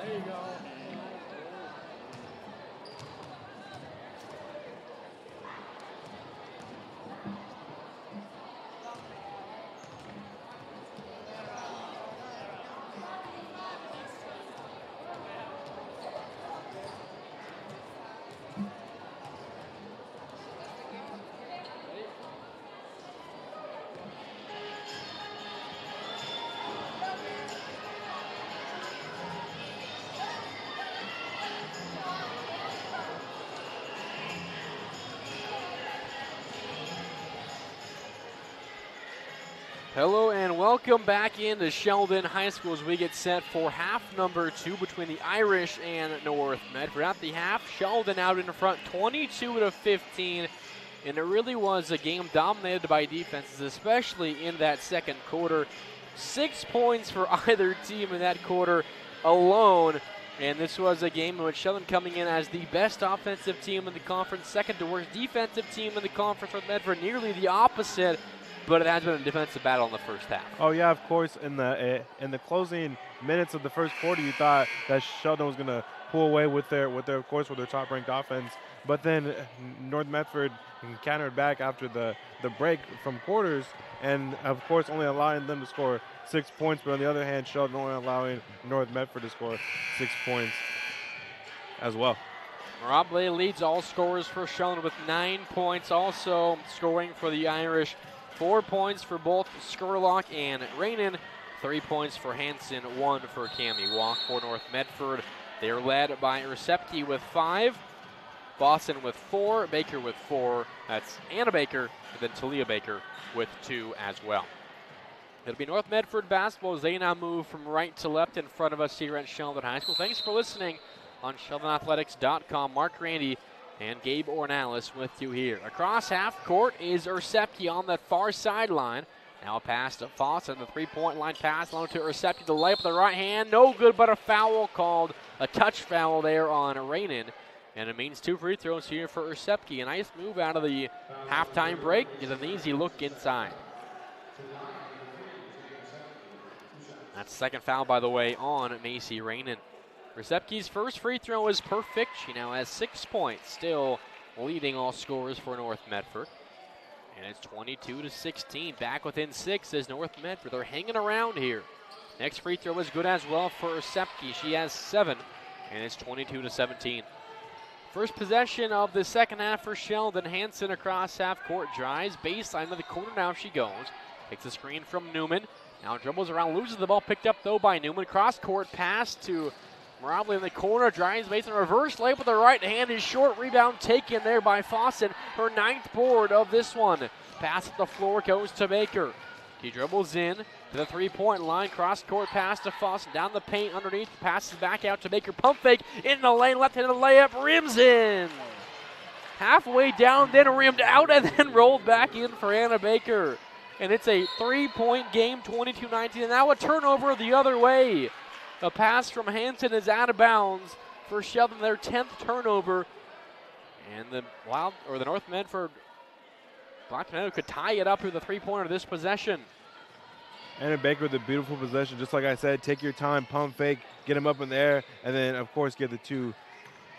There you go. Hello and welcome back into Sheldon High School as we get set for half number 2 between the Irish and North Medford. At the half, Sheldon out in front 22-15, and it really was a game dominated by defenses, especially in that second quarter. 6 points for either team in that quarter alone, and this was a game in which Sheldon coming in as the best offensive team in the conference, second to worst defensive team in the conference, with Medford nearly the opposite. But it has been a defensive battle in the first half. Oh yeah, of course. In the closing minutes of the first quarter, you thought that Sheldon was going to pull away with their top-ranked offense. But then North Medford countered back after the break from quarters, and of course only allowing them to score 6 points. But on the other hand, Sheldon only allowing North Medford to score 6 points as well. Rob Blay leads all scorers for Sheldon with 9 points. Also scoring for the Irish, 4 points for both Skurlock and Rainin, 3 points for Hanson, 1 for Cammie Walk. For North Medford, they're led by Recepti with 5, Boston with 4, Baker with 4. That's Anna Baker, and then Talia Baker with 2 as well. It'll be North Medford basketball as they now move from right to left in front of us here at Sheldon High School. Thanks for listening on SheldonAthletics.com. Mark Randy and Gabe Ornalis with you here. Across half court is Ursepke on that far sideline. Now a pass to Foss on the three-point line. Pass along to Ursepke. The layup with the right hand. No good, but a foul called. A touch foul there on Rainin. And it means 2 free throws here for Ursepke. A nice move out of the halftime break. Get an easy look inside. That's second foul, by the way, on Macy Rainin. Ursepke's first free throw is perfect. She now has 6 points, still leading all scorers for North Medford. And it's 22-16. Back within 6 is North Medford. They're hanging around here. Next free throw is good as well for Ursepke. She has 7, and it's 22-17. First possession of the second half for Sheldon. Hansen across half court, drives baseline to the corner. Now she goes. Takes a screen from Newman. Now dribbles around, loses the ball, picked up though by Newman. Cross court pass to Marable in the corner, drives baseline, reverse layup with the right hand is short. Rebound taken there by Fossen. Her 9th board of this one. Pass at the floor goes to Baker. He dribbles in to the 3-point line. Cross-court pass to Fossen. Down the paint underneath. Passes back out to Baker. Pump fake in the lane. Left-handed layup. Rims in. Halfway down, then rimmed out, and then rolled back in for Anna Baker. And it's a 3-point game, 22-19. And now a turnover the other way. A pass from Hansen is out of bounds for Sheldon, their 10th turnover. And the North Medford Black Tornado could tie it up with the 3-pointer this possession. Anna Baker with a beautiful possession. Just like I said, take your time, pump fake, get him up in the air, and then, of course, get the 2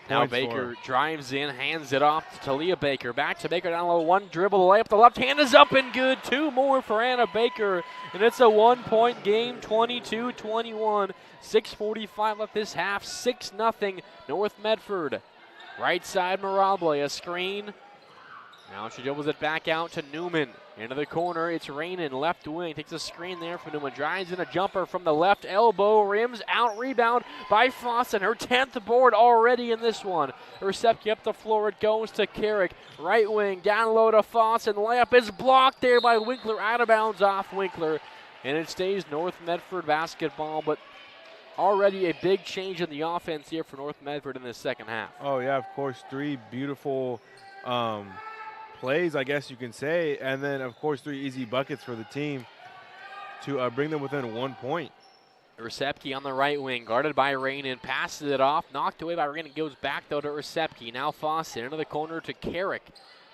Now Baker drives in, hands it off to Talia Baker. Back to Baker down low, 1 dribble, layup. The left hand is up and good. 2 more for Anna Baker, and it's a 1-point game, 22-21. 6:45 left this half, 6-0 North Medford. Right side Marable, a screen. Now she dribbles it back out to Newman. Into the corner, it's Rainin, left wing. Takes a screen there from Newman. Drives in a jumper from the left elbow. Rims out, rebound by Fossen. Her 10th board already in this one. Ursepke up the floor, it goes to Carrick. Right wing, down low to Fossen. Layup is blocked there by Winkler. Out of bounds off Winkler. And it stays North Medford basketball, but already a big change in the offense here for North Medford in the second half. Oh, yeah, of course, 3 beautiful plays, I guess you can say, and then, of course, 3 easy buckets for the team to bring them within 1 point. Ursepke on the right wing, guarded by Rainin, passes it off, knocked away by Rainin, goes back, though, to Ursepke. Now Fossen into the corner to Carrick.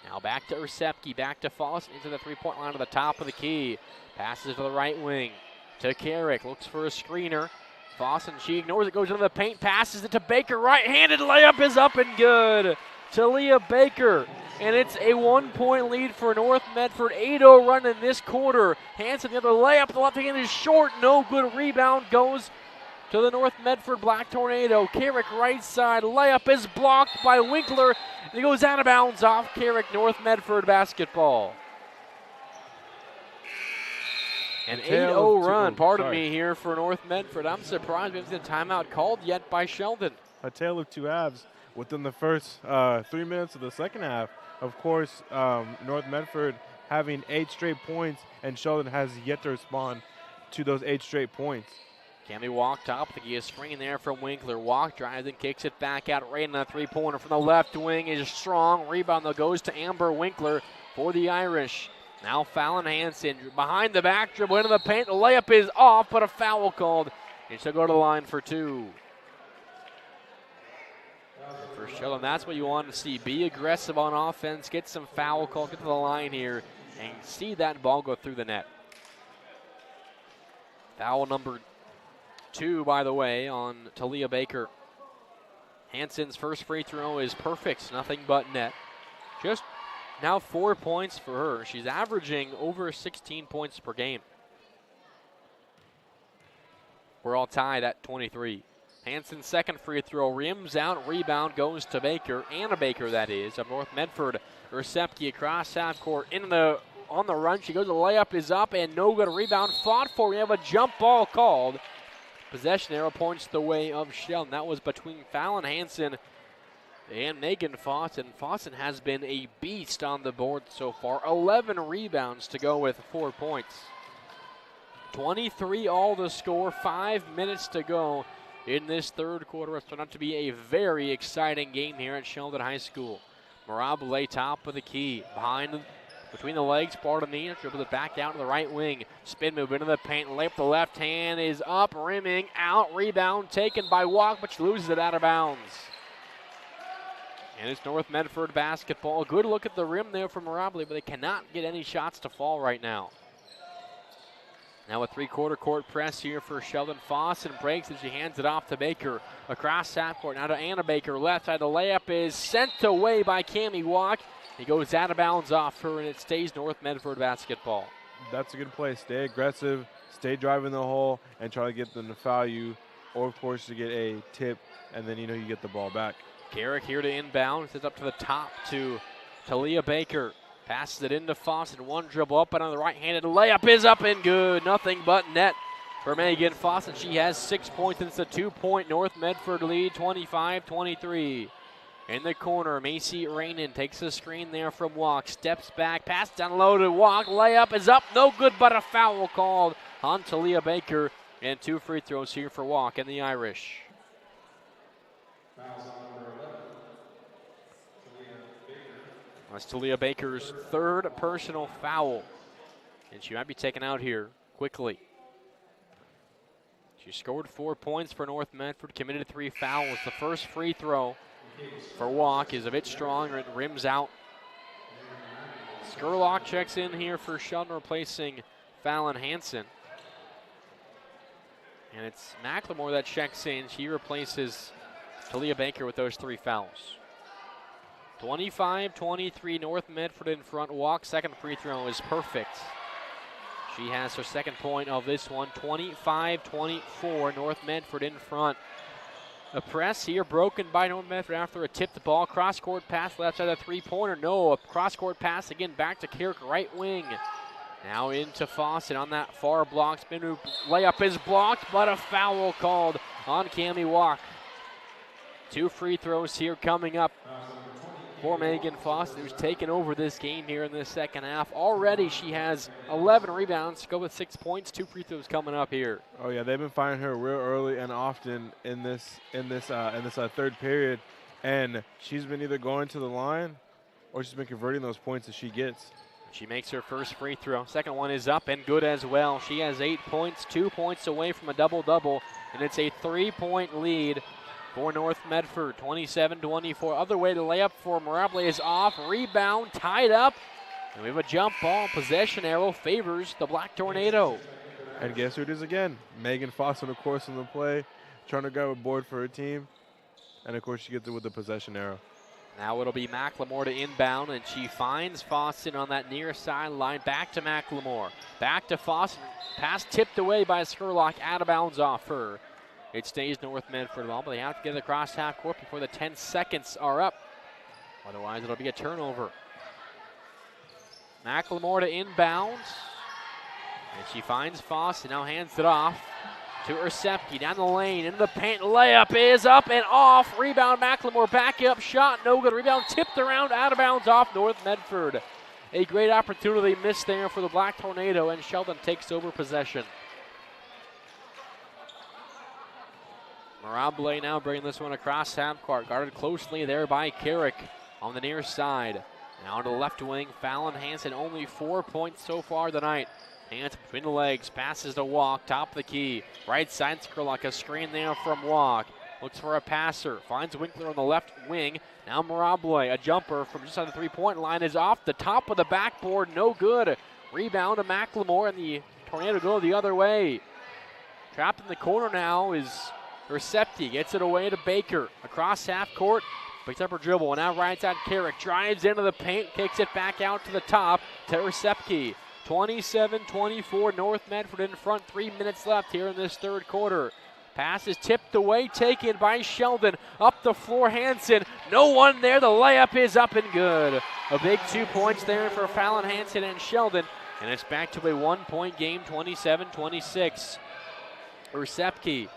Now back to Ursepke, back to Fossen, into the 3-point line to the top of the key. Passes to the right wing to Carrick, looks for a screener. Fossen, she ignores it, goes into the paint, passes it to Baker, right-handed layup is up and good. Talia Baker, and it's a 1-point lead for North Medford. 8-0 run in this quarter. Hansen, the other layup, the left hand is short, no good. Rebound goes to the North Medford Black Tornado. Carrick right side, layup is blocked by Winkler, and it goes out of bounds off Carrick. North Medford basketball. An 8-0 run, pardon me, here for North Medford. I'm surprised we haven't seen a timeout called yet by Sheldon. A tale of 2 halves within the first 3 minutes of the second half. Of course, North Medford having 8 straight points, and Sheldon has yet to respond to those 8 straight points. Cammy Walk top of the key, a screen there from Winkler. Walk drives and kicks it back out. Right in the 3-pointer from the left wing is strong. Rebound though goes to Amber Winkler for the Irish. Now Fallon Hansen behind the back dribble into the paint. The layup is off, but a foul called. And she'll go to the line for 2. For Sheldon, that's what you want to see. Be aggressive on offense, get some foul calls, get to the line here, and see that ball go through the net. Foul number 2, by the way, on Talia Baker. Hansen's first free throw is perfect, nothing but net. Just now 4 points for her. She's averaging over 16 points per game. We're all tied at 23. Hansen's second free throw, rims out, rebound goes to Baker. Anna Baker, that is, of North Medford. Ursepke across half court, on the run. She goes, the layup is up and no good. Rebound fought for. We have a jump ball called. Possession arrow points the way of Sheldon. That was between Fallon Hansen and Megan Fossen. Fossen has been a beast on the board so far. 11 rebounds to go with 4 points. 23 all to score, 5 minutes to go in this third quarter. It's turned out to be a very exciting game here at Sheldon High School. Marable top of the key, between the legs, Bartonina dribbles it back out to the right wing. Spin move into the paint, layup the left hand is up, rimming out, rebound taken by Walk, but she loses it out of bounds. And it's North Medford basketball. Good look at the rim there from Mirabile, but they cannot get any shots to fall right now. Now a three-quarter court press here for Sheldon. Fossen breaks as she hands it off to Baker. Across half court, now to Anna Baker. Left side, the layup is sent away by Cammie Walk. He goes out of bounds off her, and it stays North Medford basketball. That's a good play. Stay aggressive, stay driving the hole, and try to get them to foul you, or of course to get a tip, and then you get the ball back. Garrick here to inbound. Sets up to the top to Talia Baker. Passes it into Fossen. One dribble up and on the right-handed layup is up and good. Nothing but net for Megan Fossen. She has 6 points. It's a 2-point North Medford lead, 25-23. In the corner, Macy Rainin takes a screen there from Walk. Steps back, pass down low to Walk. Layup is up, no good, but a foul called on Talia Baker. And 2 free throws here for Walk and the Irish. That's Talia Baker's 3rd personal foul. And she might be taken out here quickly. She scored 4 points for North Medford, committed 3 fouls. The first free throw for Walk is a bit stronger. It rims out. Skurlock checks in here for Sheldon, replacing Fallon Hansen. And it's McLemore that checks in. She replaces Talia Baker with those 3 fouls. 25-23, North Medford in front. Walk, second free throw is perfect. She has her 2nd point of this one. 25-24, North Medford in front. A press here broken by North Medford after a tipped ball. Cross-court pass left side of the three-pointer. No, a cross-court pass again back to Kirk, right wing. Now into Fossen on that far block. Spin move, layup is blocked, but a foul called on Cammie Walk. 2 free throws here coming up for Megan Fossen, who's taken over this game here in the second half. Already she has 11 rebounds, go with 6 points, 2 free throws coming up here. Oh yeah, they've been finding her real early and often in this 3rd period, and she's been either going to the line or she's been converting those points that she gets. She makes her first free throw. Second one is up and good as well. She has 8 points, 2 points away from a double-double, and it's a 3-point lead for North Medford, 27-24. Other way to layup for Mirabile is off. Rebound, tied up. And we have a jump ball. Possession arrow favors the Black Tornado. And guess who it is again? Megan Fossen, of course, on the play, trying to grab a board for her team. And, of course, she gets it with the possession arrow. Now it'll be McLemore to inbound, and she finds Fossen on that near sideline. Back to McLemore. Back to Fossen. Pass tipped away by Skurlock. Out of bounds off her. It stays North Medford ball, but they have to get it across half court before the 10 seconds are up. Otherwise, it'll be a turnover. McLemore to inbound. And she finds Fossen, now hands it off to Ersepke. Down the lane, into the paint. Layup is up and off. Rebound, McLemore back up. Shot, no good. Rebound tipped around, out of bounds off North Medford. A great opportunity missed there for the Black Tornado, and Sheldon takes over possession. Mirabile now bringing this one across half court. Guarded closely there by Carrick on the near side. Now to the left wing, Fallon Hansen, only 4 points so far tonight. Hands between the legs, passes to Walk, top of the key. Right side, Skurlock, a screen there from Walk. Looks for a passer, finds Winkler on the left wing. Now Mirabile, a jumper from just on the 3-point line is off the top of the backboard, no good. Rebound to McLemore, and the Tornado go the other way. Trapped in the corner now is Ersepke, gets it away to Baker. Across half court, picks up her dribble, and now right side Carrick drives into the paint, kicks it back out to the top to Ersepke. 27-24, North Medford in front, 3 minutes left here in this 3rd quarter. Pass is tipped away, taken by Sheldon. Up the floor, Hansen. No one there, the layup is up and good. A big 2 points there for Fallon Hansen and Sheldon, and it's back to a 1-point game, 27-26. Ersepke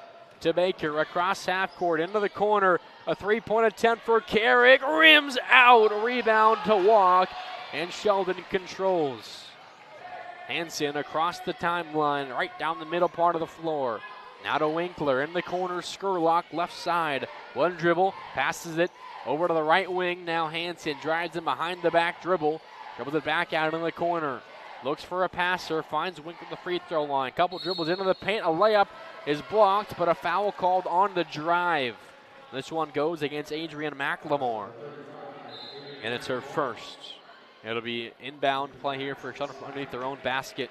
to Baker, across half court, into the corner. A 3-point attempt for Carrick, rims out, rebound to Walk, and Sheldon controls. Hansen across the timeline, right down the middle part of the floor. Now to Winkler, in the corner, Skurlock, left side. One dribble, passes it over to the right wing. Now Hansen drives him behind the back dribble, dribbles it back out in the corner. Looks for a passer, finds Winkler at the free throw line. Couple dribbles into the paint, a layup is blocked, but a foul called on the drive. This one goes against Adrian McLemore. and it's her first. It'll be inbound play here for Sheldon from underneath their own basket.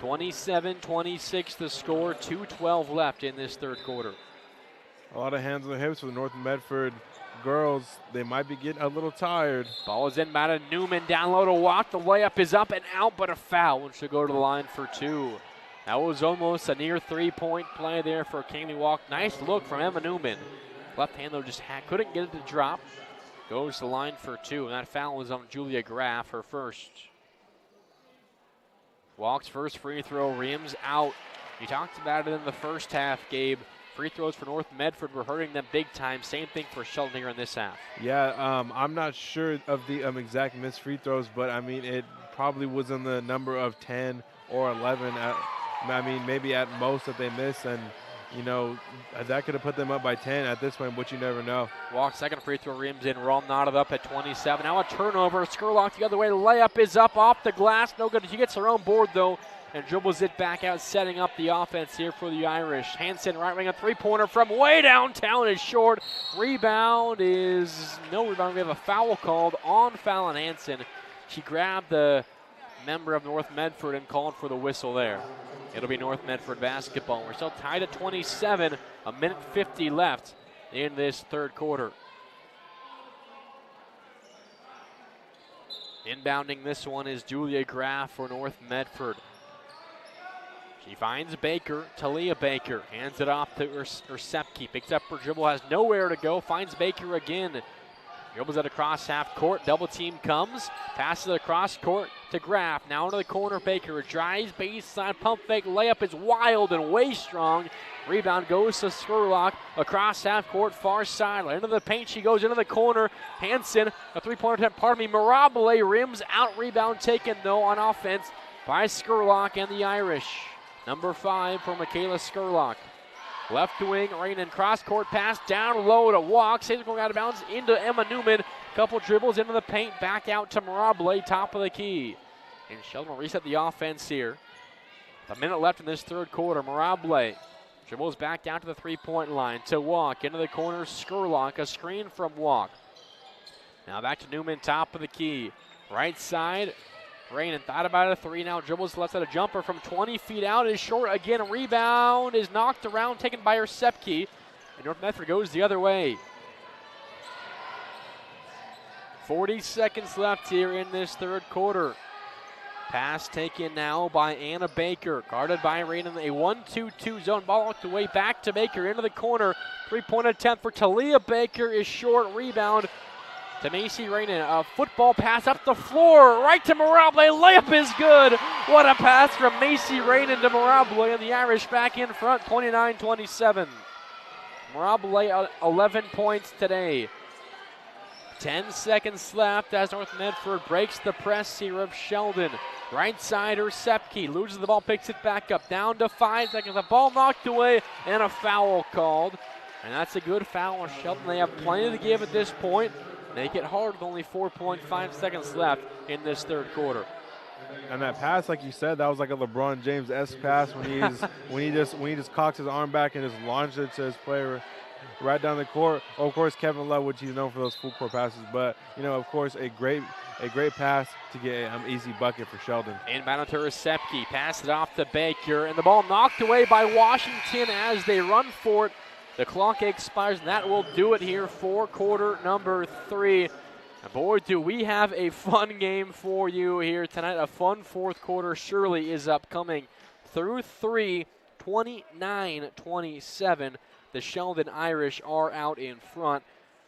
27-26 the score, 2:12 left in this third quarter. A lot of hands on the hips for the North Medford girls. They might be getting a little tired. Ball is inbounded. Newman down low to Watt. The layup is up and out, but a foul, and she'll go to the line for 2. That was almost a near 3-point play there for Kaylee Walk. Nice look from Emma Newman. Left hand though just couldn't get it to drop. Goes to the line for 2, and that foul was on Julia Graff, her first. Walk's first free throw, rims out. You talked about it in the first half, Gabe. Free throws for North Medford were hurting them big time. Same thing for Sheldon here in this half. Yeah, I'm not sure of the exact missed free throws, but I mean, it probably was in the number of 10 or 11. I mean, maybe at most that they missed, and you know, that could have put them up by 10 at this point, but you never know. Walk second free throw, rims in. Rom knotted up at 27. Now a turnover. Skurlock the other way. Layup is up off the glass. No good. She gets her own board, though, and dribbles it back out, setting up the offense here for the Irish. Hansen, right wing, a three-pointer from way downtown is short. Rebound is no rebound. We have a foul called on Fallon Hansen. She grabbed the member of North Medford and called for the whistle there. It'll be North Medford basketball. We're still tied at 27, a minute 50 left in this third quarter. Inbounding this one is Julia Graff for North Medford. She finds Baker, Talia Baker, hands it off to Sepke, picks up her dribble, has nowhere to go, finds Baker again. Dribbles it across half court, double team comes, passes it across court to Graff. Now into the corner, Baker drives baseline, pump fake, layup is wild and way strong. Rebound goes to Skurlock across half court, far sideline. Into the paint, she goes into the corner. Hansen, a three-pointer attempt, Mirabile rims out, rebound taken though on offense by Skurlock and the Irish. Number 5 for Michaela Skurlock. Left wing, right in cross-court pass, down low to Walk. Saves going out of bounds into Emma Newman. Couple dribbles into the paint, back out to Mirabile, top of the key. And Sheldon will reset the offense here. A minute left in this third quarter. Mirabile dribbles back down to the three-point line to Walk. Into the corner, Skurlock, a screen from Walk. Now back to Newman, top of the key. Right side, Rain thought about a three, now dribbles left side, a jumper from 20 feet out is short again. A rebound is knocked around, taken by her Sepke, and North Medford goes the other way. 40 seconds left here in this third quarter. Pass taken now by Anna Baker, guarded by Rain in a 1-2-2 zone. Ball walked away back to Baker into the corner. Three-point attempt for Talia Baker is short. Rebound to Macy Rainen. A football pass up the floor, right to Mirabile. Layup is good. What a pass from Macy Rainen to Mirabile, and the Irish back in front, 29-27. Mirabile 11 points today. 10 seconds left as North Medford breaks the press here of Sheldon. Right side, Sepke loses the ball, picks it back up, down to 5 seconds. The ball knocked away and a foul called. And that's a good foul on Sheldon. They have plenty to give at this point. Make it hard with only 4.5 seconds left in this third quarter. And that pass, like you said, that was like a LeBron James-esque pass when he just cocks his arm back and just launched it to his player right down the court. Of course, Kevin Love, which he's known for those full court passes, but you know, of course, a great pass to get an easy bucket for Sheldon. Inbound to Sepke, pass it off to Baker, and the ball knocked away by Washington as they run for it. The clock expires, and that will do it here for quarter number 3. And boy, do we have a fun game for you here tonight. A fun fourth quarter surely is upcoming. Through 3, 29-27. The Sheldon Irish are out in front.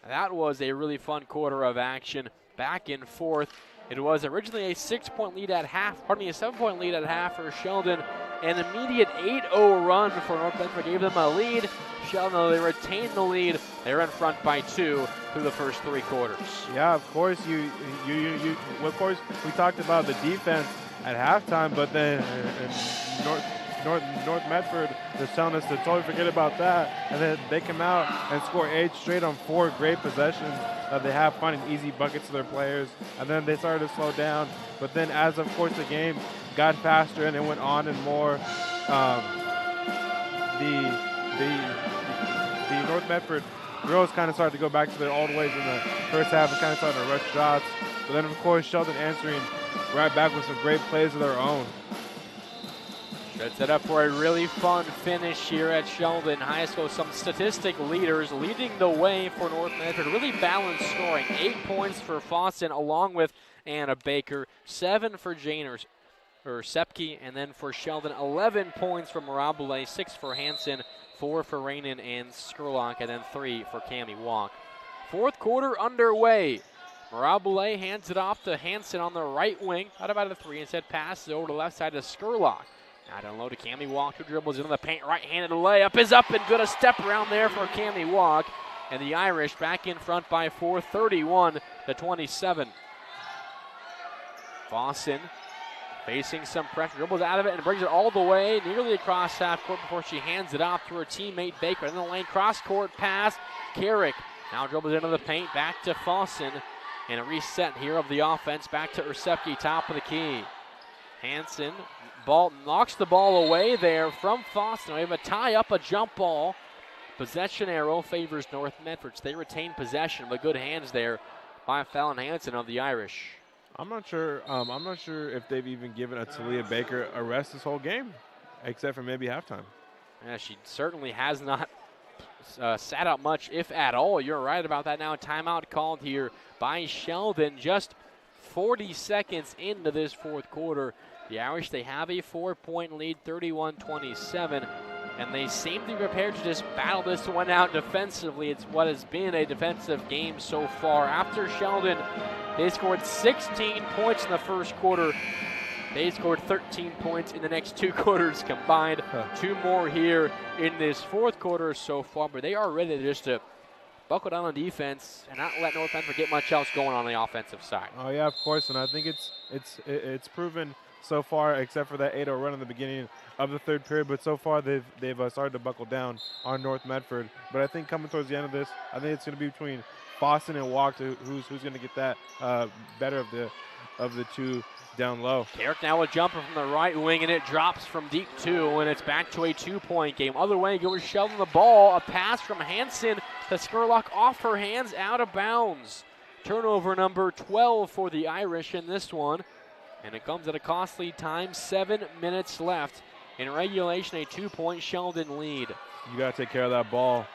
That was a really fun quarter of action. Back and forth. It was originally a 6-point lead at half, a 7-point lead at half for Sheldon. An immediate 8-0 run for North Medford gave them a lead. Sheldon, they retained the lead. They're in front by 2 through the first 3 quarters. Yeah, of course, of course, we talked about the defense at halftime, but then North Medford is telling us to totally forget about that, and then they come out and score 8 straight on 4 great possessions that they have, finding easy buckets to their players, and then they started to slow down. But then, as of course the game got faster and it went on and more, the North Medford girls kind of started to go back to their old ways in the first half and kind of started to rush shots. But then, of course, Sheldon answering right back with some great plays of their own. Should set up for a really fun finish here at Sheldon High School. Some statistic leaders leading the way for North Medford. Really balanced scoring. 8 points for Fossen along with Anna Baker. 7 for Jane or Sepke. And then for Sheldon, 11 points from Mirabile. 6 for Hansen. 4 for Rainin and Skurlock. And then 3 for Cammie Walk. Fourth quarter underway. Mirabile hands it off to Hansen on the right wing. Out about a 3. Instead passes over to the left side to Skurlock. Now down low to Cammie Walk, who dribbles into the paint, right-handed layup is up and good. A step around there for Cammie Walk. And the Irish back in front by 4, 31-27. Fossen facing some pressure, dribbles out of it and brings it all the way, nearly across half court before she hands it off to her teammate Baker. In the lane, cross-court pass, Carrick now dribbles into the paint, back to Fossen. And a reset here of the offense, back to Ursepke, top of the key. Hansen knocks the ball away there from Fossen. We have a tie up, a jump ball. Possession arrow favors North Medford. So they retain possession, but good hands there by Fallon Hansen of the Irish. I'm not sure if they've even given a Talia Baker a rest this whole game, except for maybe halftime. Yeah, she certainly has not sat out much, if at all. You're right about that now. Timeout called here by Sheldon. Just 40 seconds into this fourth quarter. The Irish, they have a 4-point lead, 31-27, and they seem to be prepared to just battle this one out defensively. It's what has been a defensive game so far. After Sheldon, they scored 16 points in the first quarter. They scored 13 points in the next 2 quarters combined. 2 more here in this fourth quarter so far, but they are ready just to buckle down on defense and not let North Medford get much else going on the offensive side. Oh yeah, of course, and I think it's proven so far, except for that 8-0 run in the beginning of the third period. But so far, they've started to buckle down on North Medford. But I think coming towards the end of this, I think it's going to be between Fossen and Walk who's going to get that better of the two down low. Carrick now a jumper from the right wing, and it drops from deep 2, and it's back to a 2-point game. Other way goes Sheldon the ball. A pass from Hansen to Skurlock off her hands, out of bounds. Turnover number 12 for the Irish in this one. And it comes at a costly time, 7 minutes left. In regulation, a 2-point Sheldon lead. You got to take care of that ball.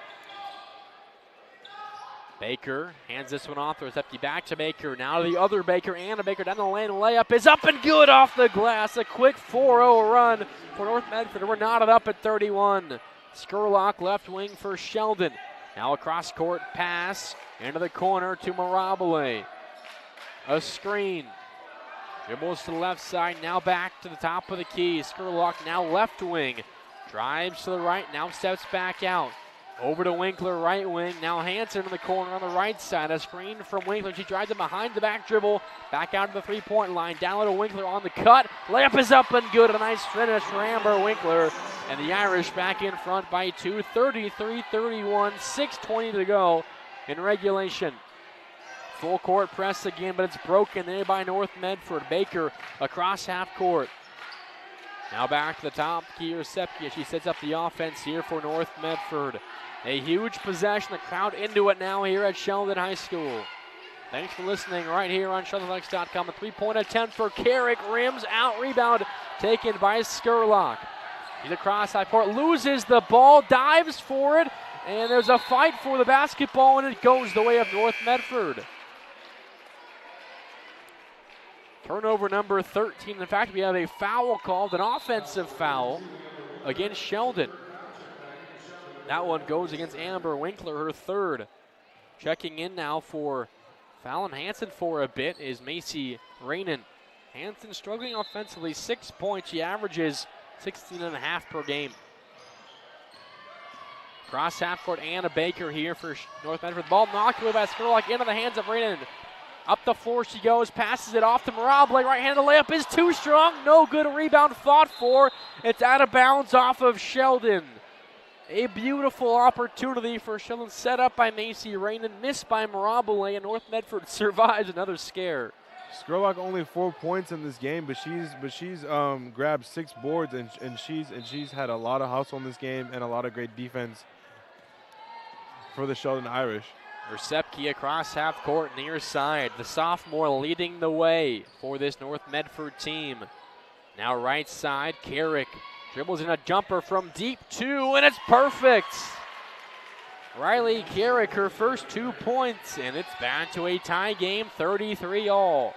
Baker hands this one off. Recepti back to Baker. Now to the other Baker. Anna Baker down the lane. Layup is up and good off the glass. A quick 4-0 run for North Medford. We're knotted up at 31. Skurlock left wing for Sheldon. Now a cross-court pass into the corner to Mirabile. A screen. Dribbles to the left side, now back to the top of the key. Skurlock now left wing. Drives to the right, now steps back out. Over to Winkler, right wing. Now Hansen in the corner on the right side. A screen from Winkler. She drives it behind the back dribble. Back out to the three-point line. Down to Winkler on the cut. Layup is up and good. A nice finish for Amber Winkler. And the Irish back in front by 2. 33-31. 6:20 to go in regulation. Full court press again, but it's broken there by North Medford. Baker across half court. Now back to the top. Kier Sepke, she sets up the offense here for North Medford. A huge possession. The crowd into it now here at Sheldon High School. Thanks for listening right here on SheldonAthletics.com. A 3-point attempt for Carrick. Rims out. Rebound taken by Skurlock. He's across half court. Loses the ball. Dives for it. And there's a fight for the basketball, and it goes the way of North Medford. Turnover number 13. In fact, we have a foul called, an offensive foul against Sheldon. That one goes against Amber Winkler, her third. Checking in now for Fallon Hansen for a bit is Macy Rainin. Hansen struggling offensively, 6 points. She averages 16.5 per game. Cross half court, Anna Baker here for North Medford. Ball knocked away by Skurlock into the hands of Rainin. Up the floor she goes, passes it off to Mirabile. Right-handed layup is too strong. No good. Rebound fought for. It's out of bounds off of Sheldon. A beautiful opportunity for Sheldon, set up by Macy Rainin, missed by Mirabile, and North Medford survives another scare. Skurlock only 4 points in this game, but she's grabbed 6 boards and she's had a lot of hustle in this game and a lot of great defense. for the Sheldon Irish. Ersepke across half court near side. The sophomore leading the way for this North Medford team. Now right side, Carrick dribbles in a jumper from deep 2, and it's perfect. Riley Carrick, her first 2 points, and it's back to a tie game, 33-all.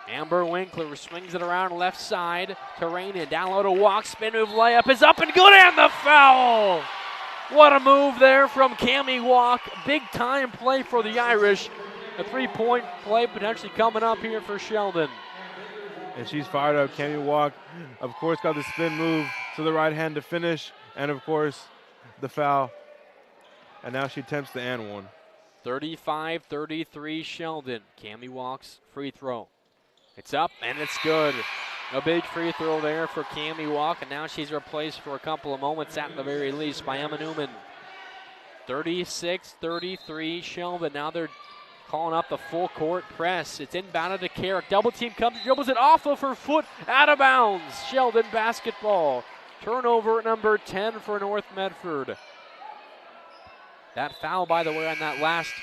Amber Winkler swings it around left side to Rainin. Down low to walk, spin move, layup is up and good, and the foul! What a move there from Cammie Walk. Big time play for the Irish. A 3-point play potentially coming up here for Sheldon. And she's fired up. Cammie Walk, of course, got the spin move to the right hand to finish, and of course, the foul. And now she attempts the and one. 35-33 Sheldon. Cammie Walk's free throw. It's up and it's good. A big free throw there for Cammie Walk, and now she's replaced for a couple of moments at the very least by Emma Newman. 36-33 Sheldon. Now they're calling up the full court press. It's inbounded to Carrick. Double team comes, dribbles it off of her foot, out of bounds. Sheldon basketball. Turnover number 10 for North Medford. That foul, by the way, on that last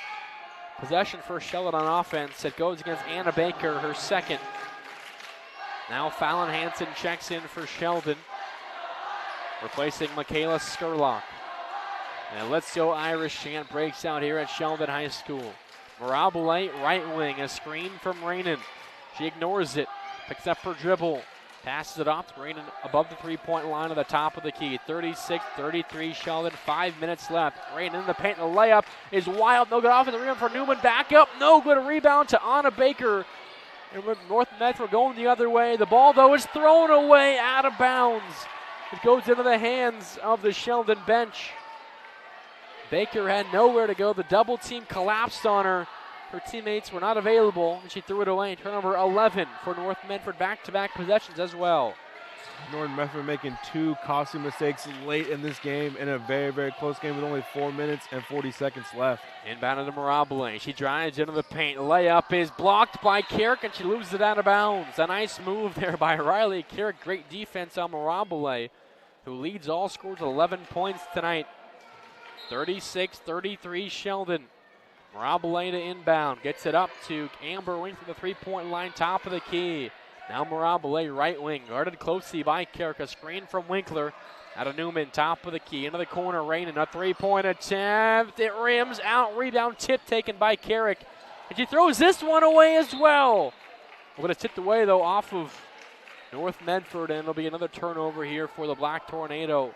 possession for Sheldon on offense. It goes against Anna Baker, her second. Now Fallon Hansen checks in for Sheldon, replacing Michaela Skurlock. And Let's Go Irish chant breaks out here at Sheldon High School. Mirabile, right wing, a screen from Rainin. She ignores it, picks up her dribble, passes it off to Rainin above the three-point line at the top of the key. 36-33 Sheldon, 5 minutes left. Rainin in the paint, the layup is wild, no good off in the rebound for Newman, back up, no good, rebound to Anna Baker. And with North Medford going the other way. The ball, though, is thrown away out of bounds. It goes into the hands of the Sheldon bench. Baker had nowhere to go. The double team collapsed on her. Her teammates were not available, and she threw it away. Turnover 11 for North Medford, back-to-back possessions as well. North Medford making 2 costly mistakes late in this game in a very, very close game with only 4 minutes and 40 seconds left. Inbound to Mirabile. She drives into the paint. Layup is blocked by Carrick, and she loses it out of bounds. A nice move there by Riley Carrick. Great defense on Mirabile, who leads all scores with 11 points tonight. 36-33 Sheldon. Mirabile to inbound. Gets it up to Amber Wing from the three-point line, top of the key. Now Mirabile, right wing, guarded closely by Carrick. A screen from Winkler. Out of Newman, top of the key. Into the corner, Rainin, a three-point attempt. It rims out, rebound, tip taken by Carrick. And she throws this one away as well. But it's tipped away, though, off of North Medford, and it'll be another turnover here for the Black Tornado.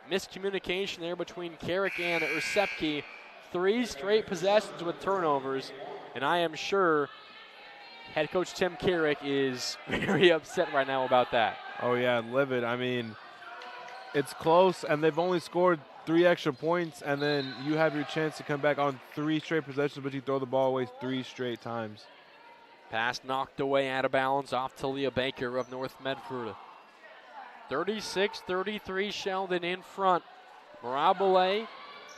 Miscommunication there between Carrick and Ersepke. 3 straight possessions with turnovers, and I am sure head coach Tim Carrick is very upset right now about that. Oh, yeah, livid. I mean, it's close, and they've only scored 3 extra points, and then you have your chance to come back on 3 straight possessions, but you throw the ball away 3 straight times. Pass knocked away out of bounds off to Leah Baker of North Medford. 36-33 Sheldon in front. Mirabile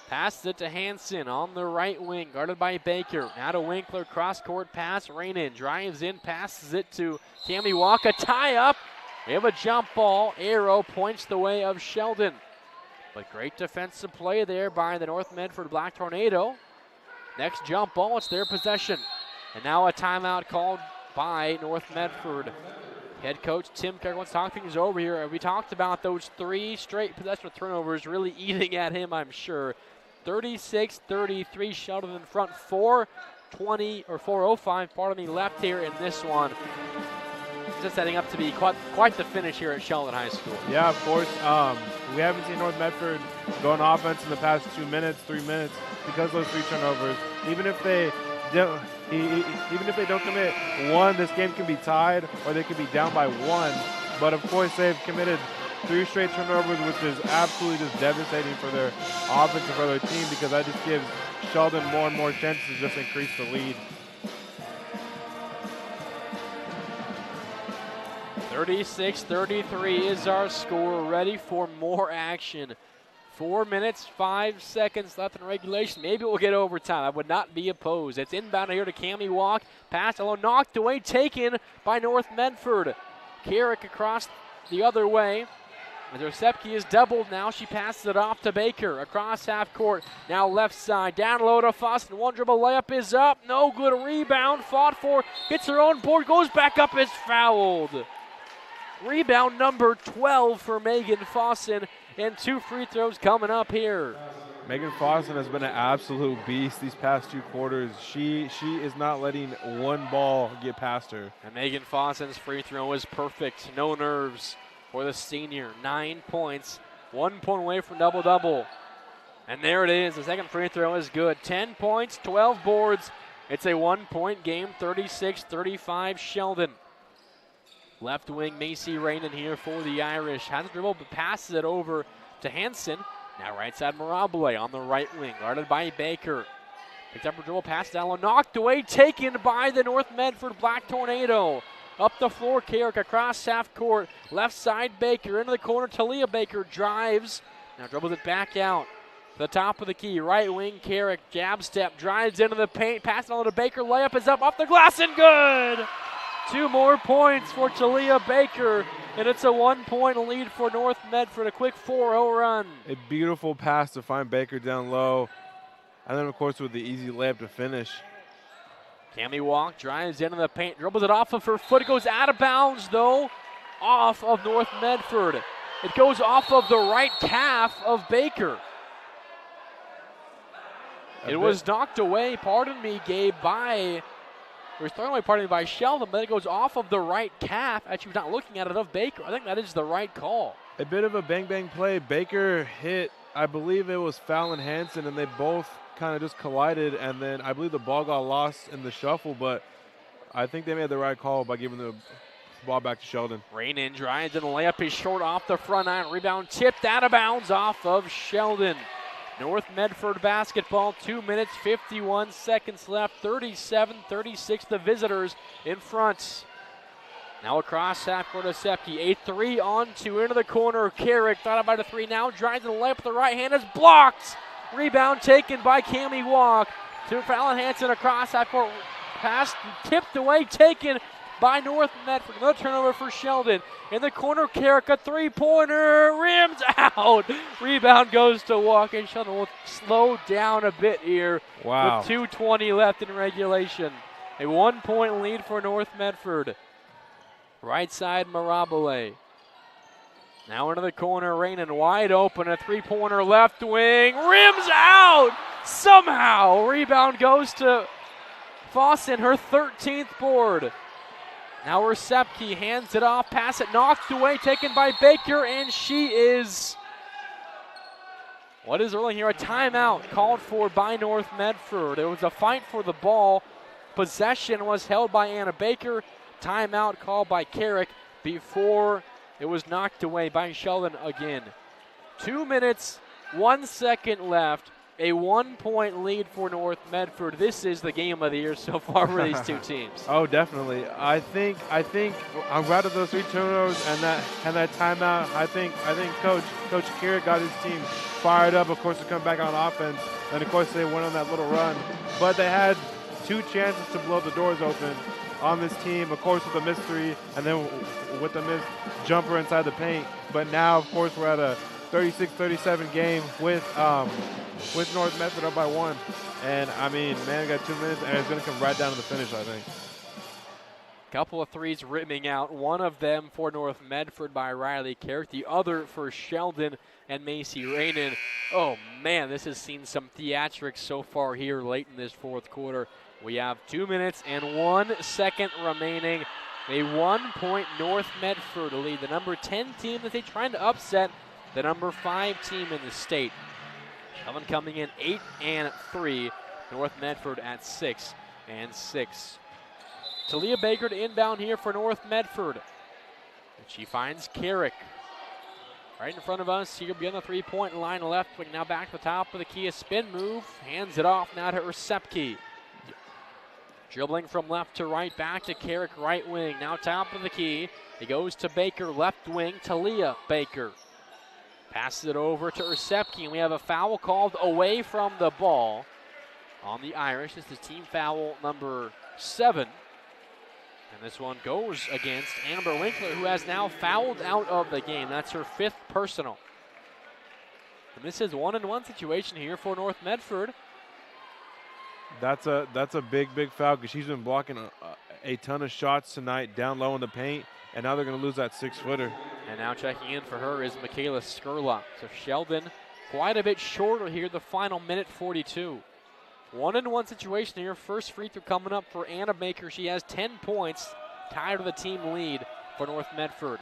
passes it to Hansen on the right wing, guarded by Baker. Now to Winkler, cross-court pass. Rainin drives in, passes it to Cammie Walk. A tie-up. We have a jump ball. Arrow points the way of Sheldon. But great defensive play there by the North Medford Black Tornado. Next jump ball, it's their possession. And now a timeout called by North Medford. Head coach Tim Carrick wants to talk things over here. We talked about those 3 straight possession turnovers really eating at him, I'm sure. 36-33 Sheldon in front. 4:05 left here in this one. Just setting up to be quite the finish here at Sheldon High School. Yeah, of course. We haven't seen North Medford go on offense in the past 2 minutes, 3 minutes because of those 3 turnovers. Even if they don't commit 1, this game can be tied or they could be down by 1. But of course, they've committed 3 straight turnovers, which is absolutely just devastating for their offense and for their team, because that just gives Sheldon more and more chances to just increase the lead. 36-33 is our score. Ready for more action. 4 minutes, 5 seconds left in regulation. Maybe we'll get overtime. I would not be opposed. It's inbound here to Cammie Walk. Pass alone, knocked away, taken by North Medford. Carrick across the other way. As Orsepke is doubled now, she passes it off to Baker across half court. Now left side, down low to Fossin. One dribble layup is up, no good. Rebound, fought for, hits her own board, goes back up, is fouled. Rebound number 12 for Megan Fossin, and 2 free throws coming up here. Megan Fossin has been an absolute beast these past 2 quarters. She is not letting one ball get past her. And Megan Fossin's free throw is perfect. No nerves for the senior. 9 points, 1 point away from double-double. And there it is. The second free throw is good. 10 points, 12 boards. It's a 1-point game, 36-35 Sheldon. Left wing Macy Rainen here for the Irish. Has a dribble, but passes it over to Hansen. Now right side Mirabile on the right wing, guarded by Baker. Picked up her dribble, pass down low, knocked away, taken by the North Medford Black Tornado. Up the floor, Carrick across half court. Left side Baker, into the corner, Talia Baker drives. Now dribbles it back out. The top of the key, right wing, Carrick, jab step, drives into the paint, passing on to Baker, layup is up, off the glass and good! 2 more points for Talia Baker, and it's a 1-point lead for North Medford, a quick 4-0 run. A beautiful pass to find Baker down low, and then of course with the easy layup to finish. Cami Walk drives into the paint, dribbles it off of her foot, it goes out of bounds though, off of North Medford. It goes off of the right calf of Baker. It was knocked away, pardon me, Gabe, it was thrown away, pardon me, by Sheldon, but it goes off of the right calf, as she was not looking at it, of Baker. I think that is the right call. A bit of a bang-bang play. Baker hit, I believe it was Fallon Hansen, and they both kind of just collided, and then I believe the ball got lost in the shuffle, but I think they made the right call by giving the ball back to Sheldon. Rainen drives, and the layup is short off the front iron. Rebound tipped out of bounds off of Sheldon. North Medford basketball, 2 minutes, 51 seconds left, 37-36, the visitors in front. Now across half court to Sepke, a 3 on 2 into the corner. Carrick thought about a 3 now, drives in the layup with the right hand, is blocked. Rebound taken by Cami Walk to Fallon Hansen across half court. Pass tipped away, taken by North Medford. Another turnover for Sheldon. In the corner, Carrick, a 3-pointer, rims out. Rebound goes to Walk, and Sheldon will slow down a bit here. Wow. With 2:20 left in regulation. A 1-point lead for North Medford. Right side, Mirabile. Now into the corner, Rainen wide open, a 3-pointer left wing, rims out somehow. Rebound goes to Fossin, her 13th board. Now Orsepke hands it off, pass it knocked away, taken by Baker, and she is, what is early here, a timeout called for by North Medford. It was a fight for the ball. Possession was held by Anna Baker. Timeout called by Carrick before it was knocked away by Sheldon again. 2 minutes, 1 second left. A 1-point lead for North Medford. This is the game of the year so far for these two teams. Oh, definitely. I think I'm glad of those 3 turnovers and that timeout. I think Coach Carrick got his team fired up, of course, to come back on offense. And of course they went on that little run. But they had 2 chances to blow the doors open on this team, of course with the missed 3 and then with the missed jumper inside the paint. But now of course we're at a 36-37 game with North Medford up by 1. And I mean, man, we got 2 minutes and it's going to come right down to the finish, I think. Couple of threes rimming out. One of them for North Medford by Riley Carrick. The other for Sheldon and Macy Rainen. Oh man, this has seen some theatrics so far here late in this 4th quarter. We have 2 minutes and 1 second remaining. A 1-point North Medford lead. The number 10 team that they're trying to upset the number 5 team in the state. Sheldon coming in 8-3. North Medford at 6-6. Talia Baker to inbound here for North Medford. And she finds Carrick right in front of us here beyond the 3-point line. Left wing now back to the top of the key. A spin move. Hands it off now to Orsepke. Dribbling from left to right, back to Carrick, right wing. Now top of the key. He goes to Baker, left wing. Talia Baker passes it over to Orsepke, and we have a foul called away from the ball on the Irish. This is team foul number 7. And this one goes against Amber Winkler, who has now fouled out of the game. That's her 5th personal. And this is 1-1 situation here for North Medford. That's a big foul because she's been blocking a ton of shots tonight down low in the paint, and now they're going to lose that 6-footer. And now checking in for her is Michaela Skurlock. So Sheldon quite a bit shorter here, the final minute 42. 1-1 situation here. First free throw coming up for Anna Baker. She has 10 points, tied with the team lead for North Medford.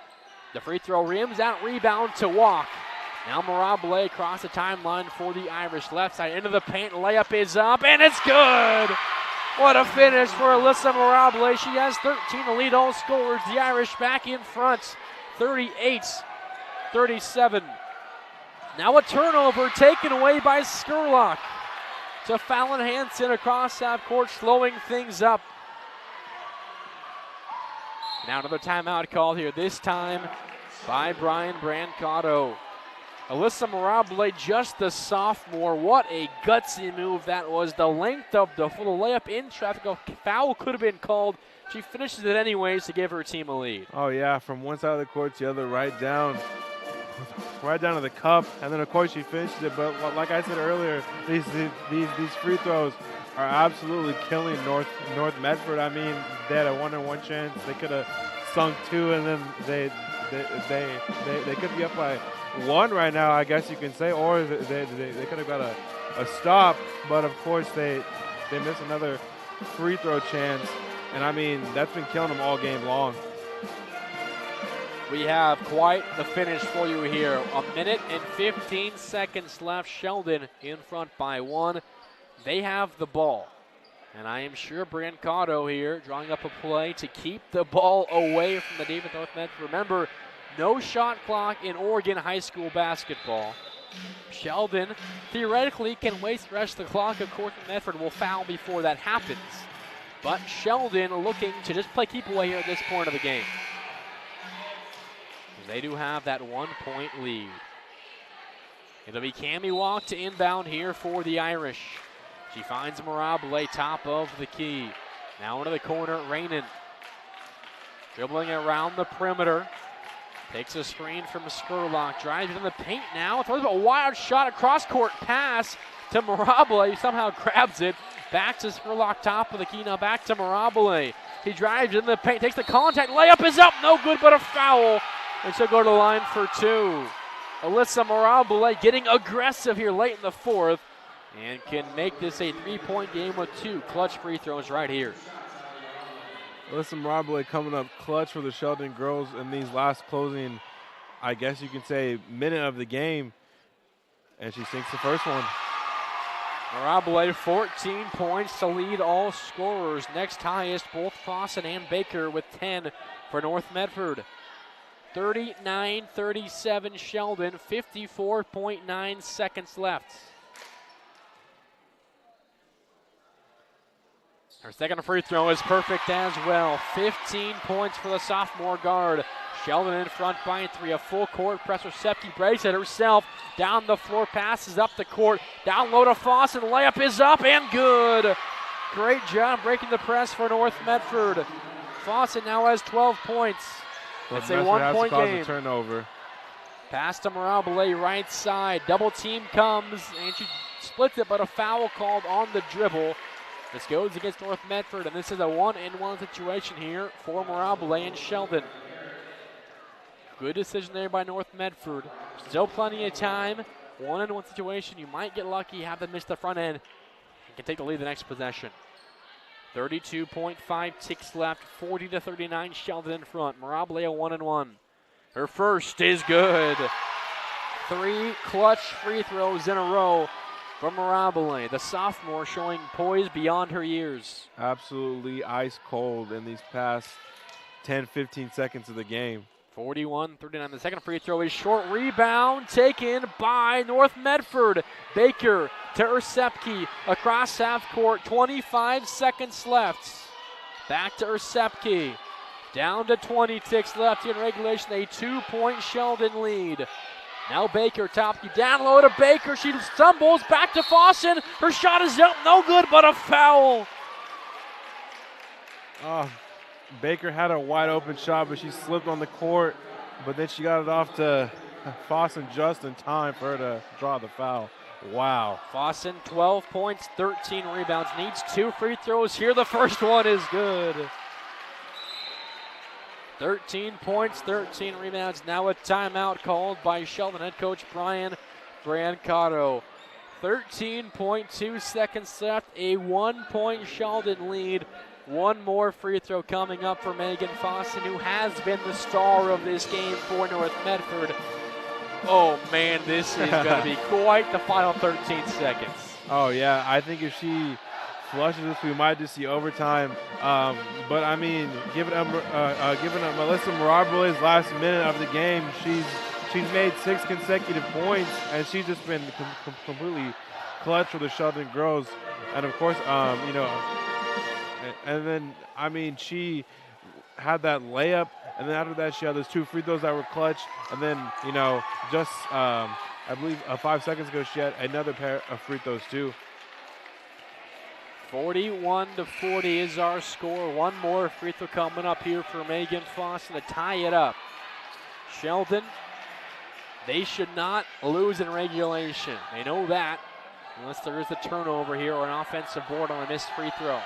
The free throw rims out, rebound to Walk. Now Mirable across the timeline for the Irish. Left side into the paint, layup is up, and it's good! What a finish for Alyssa Mirable. She has 13 to lead all scorers. The Irish back in front, 38-37. Now a turnover taken away by Skurlock to Fallon Hansen across half court, slowing things up. Now another timeout call here, this time by Brian Brancato. Alyssa Mirable, just the sophomore. What a gutsy move that was. The length of the full layup in traffic. A foul could have been called. She finishes it anyways to give her team a lead. Oh yeah, from one side of the court to the other, right down to the cup, and then of course she finishes it. But like I said earlier, these free throws are absolutely killing North Medford. I mean, they had a 1-on-1 chance. They could have sunk 2, and then they could be up by 1 right now, I guess you can say, or they could have got a stop. But of course they miss another free throw chance, and I mean that's been killing them all game long. We have quite the finish for you here. 1 minute and 15 seconds left. Sheldon in front by 1. They have the ball. And I am sure Brancato here drawing up a play to keep the ball away from the defense of North Medford. Remember, no shot clock in Oregon high school basketball. Sheldon theoretically can waste the rest of the clock. Of course, Medford will foul before that happens. But Sheldon looking to just play keep away here at this point of the game. They do have that 1-point lead. It'll be Cammie Walk to inbound here for the Irish. She finds Mirable top of the key. Now into the corner, Rainin. Dribbling around the perimeter. Takes a screen from Skurlock. Drives in the paint now. Throws a wild shot, a cross-court pass to Mirable. He somehow grabs it. Back to Skurlock, top of the key. Now back to Mirable. He drives in the paint, takes the contact. Layup is up, no good, but a foul. And she'll go to the line for 2. Alyssa Mirable getting aggressive here late in the 4th and can make this a 3-point game with 2 clutch free throws right here. Alyssa Mirable coming up clutch for the Sheldon girls in these last closing, I guess you can say, minute of the game. And she sinks the first one. Mirable 14 points to lead all scorers. Next highest, both Fawcett and Baker with 10 for North Medford. 39-37 Sheldon, 54.9 seconds left. Her second free throw is perfect as well. 15 points for the sophomore guard. Sheldon in front by 3. A full court press. Sepke breaks it herself. Down the floor, passes up the court. Down low to Fawcett. Layup is up and good. Great job breaking the press for North Medford. Fawcett now has 12 points. It's a 1-point game. A turnover. Pass to Mirable, right side. Double team comes, and she splits it, but a foul called on the dribble. This goes against North Medford, and this is a 1-in-1 situation here for Mirable and Sheldon. Good decision there by North Medford. Still plenty of time. 1-in-1 situation. You might get lucky, have them miss the front end, and can take the lead the next possession. 32.5 ticks left, 40-39, Sheldon in front. Mirable a 1-and-1. Her first is good. 3 clutch free throws in a row from Mirable. The sophomore showing poise beyond her years. Absolutely ice cold in these past 10-15 seconds of the game. 41-39. The second free throw is short. Rebound taken by North Medford. Baker to Sepke across half court. 25 seconds left. Back to Sepke. Down to 20 ticks left in regulation. A 2-point Sheldon lead. Now Baker, top down low to Baker. She stumbles back to Fawcett. Her shot is up, no good, but a foul. Baker had a wide open shot, but she slipped on the court, but then she got it off to Fossen just in time for her to draw the foul. Wow. Fossen, 12 points, 13 rebounds, needs 2 free throws here. The first one is good. 13 points, 13 rebounds. Now a timeout called by Sheldon head coach Brian Brancato. 13.2 seconds left, a 1-point Sheldon lead. One more free throw coming up for Megan Fossen, who has been the star of this game for North Medford. Oh man, this is going to be quite the final 13 seconds. Oh yeah, I think if she flushes this, we might just see overtime. But I mean, given Melissa Mirable's last minute of the game, she's made 6 consecutive points, and she's just been completely clutch for the Sheldon girls. And of course, and then I mean, she had that layup, and then after that, she had those 2 free throws that were clutch. And then, just I believe 5 seconds ago, she had another pair of free throws too. 41-40 is our score. One more free throw coming up here for Megan Fossen to tie it up. Sheldon, they should not lose in regulation. They know that, unless there is a turnover here or an offensive board on a missed free throw.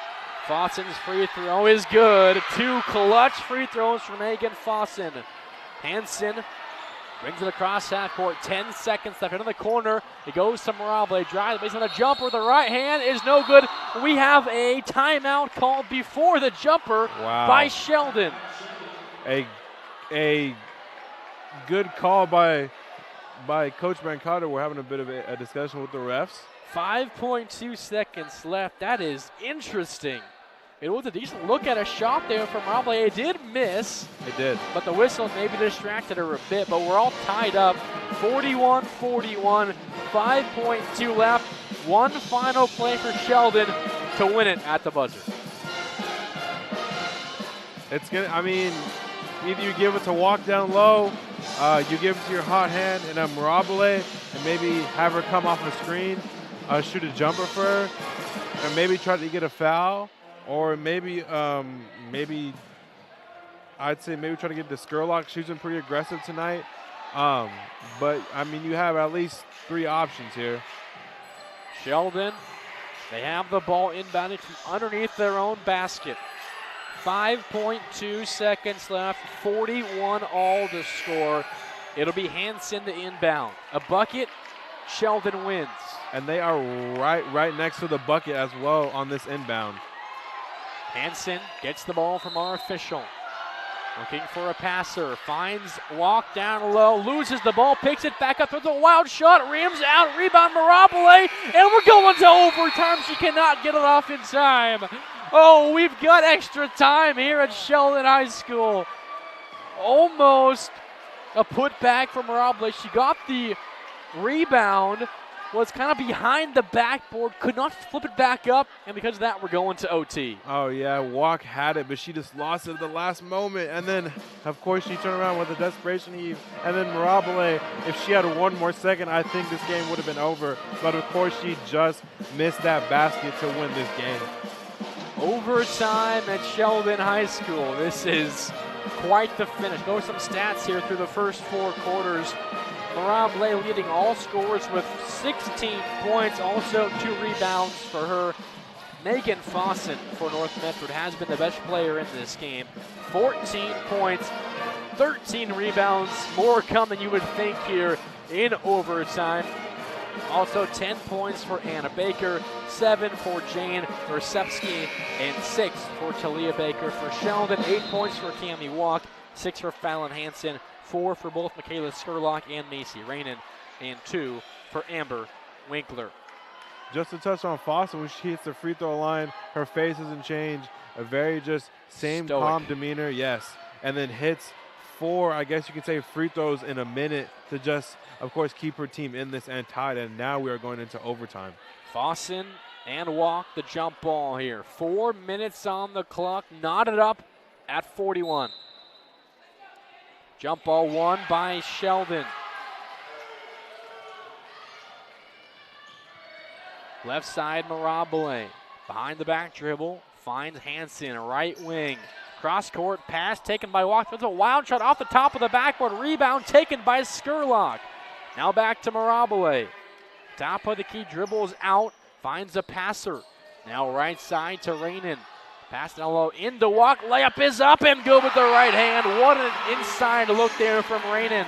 Fossen's free throw is good. 2 clutch free throws from Megan Fossen. Hansen brings it across half court. 10 seconds left into the corner. It goes to Mirable. Drives based on a jumper. The right hand is no good. We have a timeout called before the jumper by Sheldon. A good call by Coach Brancato. We're having a bit of a discussion with the refs. 5.2 seconds left. That is interesting. It was a decent look at a shot there from Mirable. It did miss. It did. But the whistle maybe distracted her a bit. But we're all tied up. 41-41. 5.2 left. One final play for Sheldon to win it at the buzzer. It's gonna. I mean, either you give it to walk down low, you give it to your hot hand and a Mirable, and maybe have her come off a screen, shoot a jumper for her, and maybe try to get a foul. Or maybe I'd say maybe try to get the Skurlock. She's been pretty aggressive tonight. But, I mean, you have at least 3 options here. Sheldon, they have the ball inbounded from underneath their own basket. 5.2 seconds left, 41 all to score. It'll be Hansen to inbound. A bucket, Sheldon wins. And they are right next to the bucket as well on this inbound. Hansen gets the ball from our official. Looking for a passer. Finds walk down low. Loses the ball. Picks it back up. Throws a wild shot. Rims out. Rebound Mirable. And we're going to overtime. She cannot get it off in time. Oh, we've got extra time here at Sheldon High School. Almost a putback from Mirable. She got the rebound. Was kind of behind the backboard, could not flip it back up, and because of that, we're going to OT. Oh, yeah, Walk had it, but she just lost it at the last moment. And then, of course, she turned around with a desperation heave. And then Mirable, if she had one more second, I think this game would have been over. But, of course, she just missed that basket to win this game. Overtime at Sheldon High School. This is quite the finish. Go some stats here through the first 4 quarters. Mirable leading all scorers with 16 points, also 2 rebounds for her. Megan Fossen for North Medford has been the best player in this game. 14 points, 13 rebounds, more come than you would think here in overtime. Also 10 points for Anna Baker, 7 for Jane Versepsky, and 6 for Talia Baker for Sheldon. 8 points for Cammie Walk, 6 for Fallon Hansen, 4 for both Michaela Skurlock and Macy Rainen, and 2 for Amber Winkler. Just to touch on Fossen, when she hits the free throw line, her face doesn't change. A very just same stoic, calm demeanor, yes. And then hits 4, I guess you could say, free throws in a minute to just, of course, keep her team in this and tied. And now we are going into overtime. Fossen and Walk the jump ball here. 4 minutes on the clock, knotted up at 41. Jump ball won by Sheldon. Left side Mirable. Behind the back dribble, finds Hansen, right wing. Cross court pass taken by Walk. There's a wild shot off the top of the backboard. Rebound taken by Skurlock. Now back to Mirabile. Top of the key, dribbles out, finds a passer. Now right side to Rainin. Pass down low, into Walk, layup is up and good with the right hand. What an inside look there from Rainin.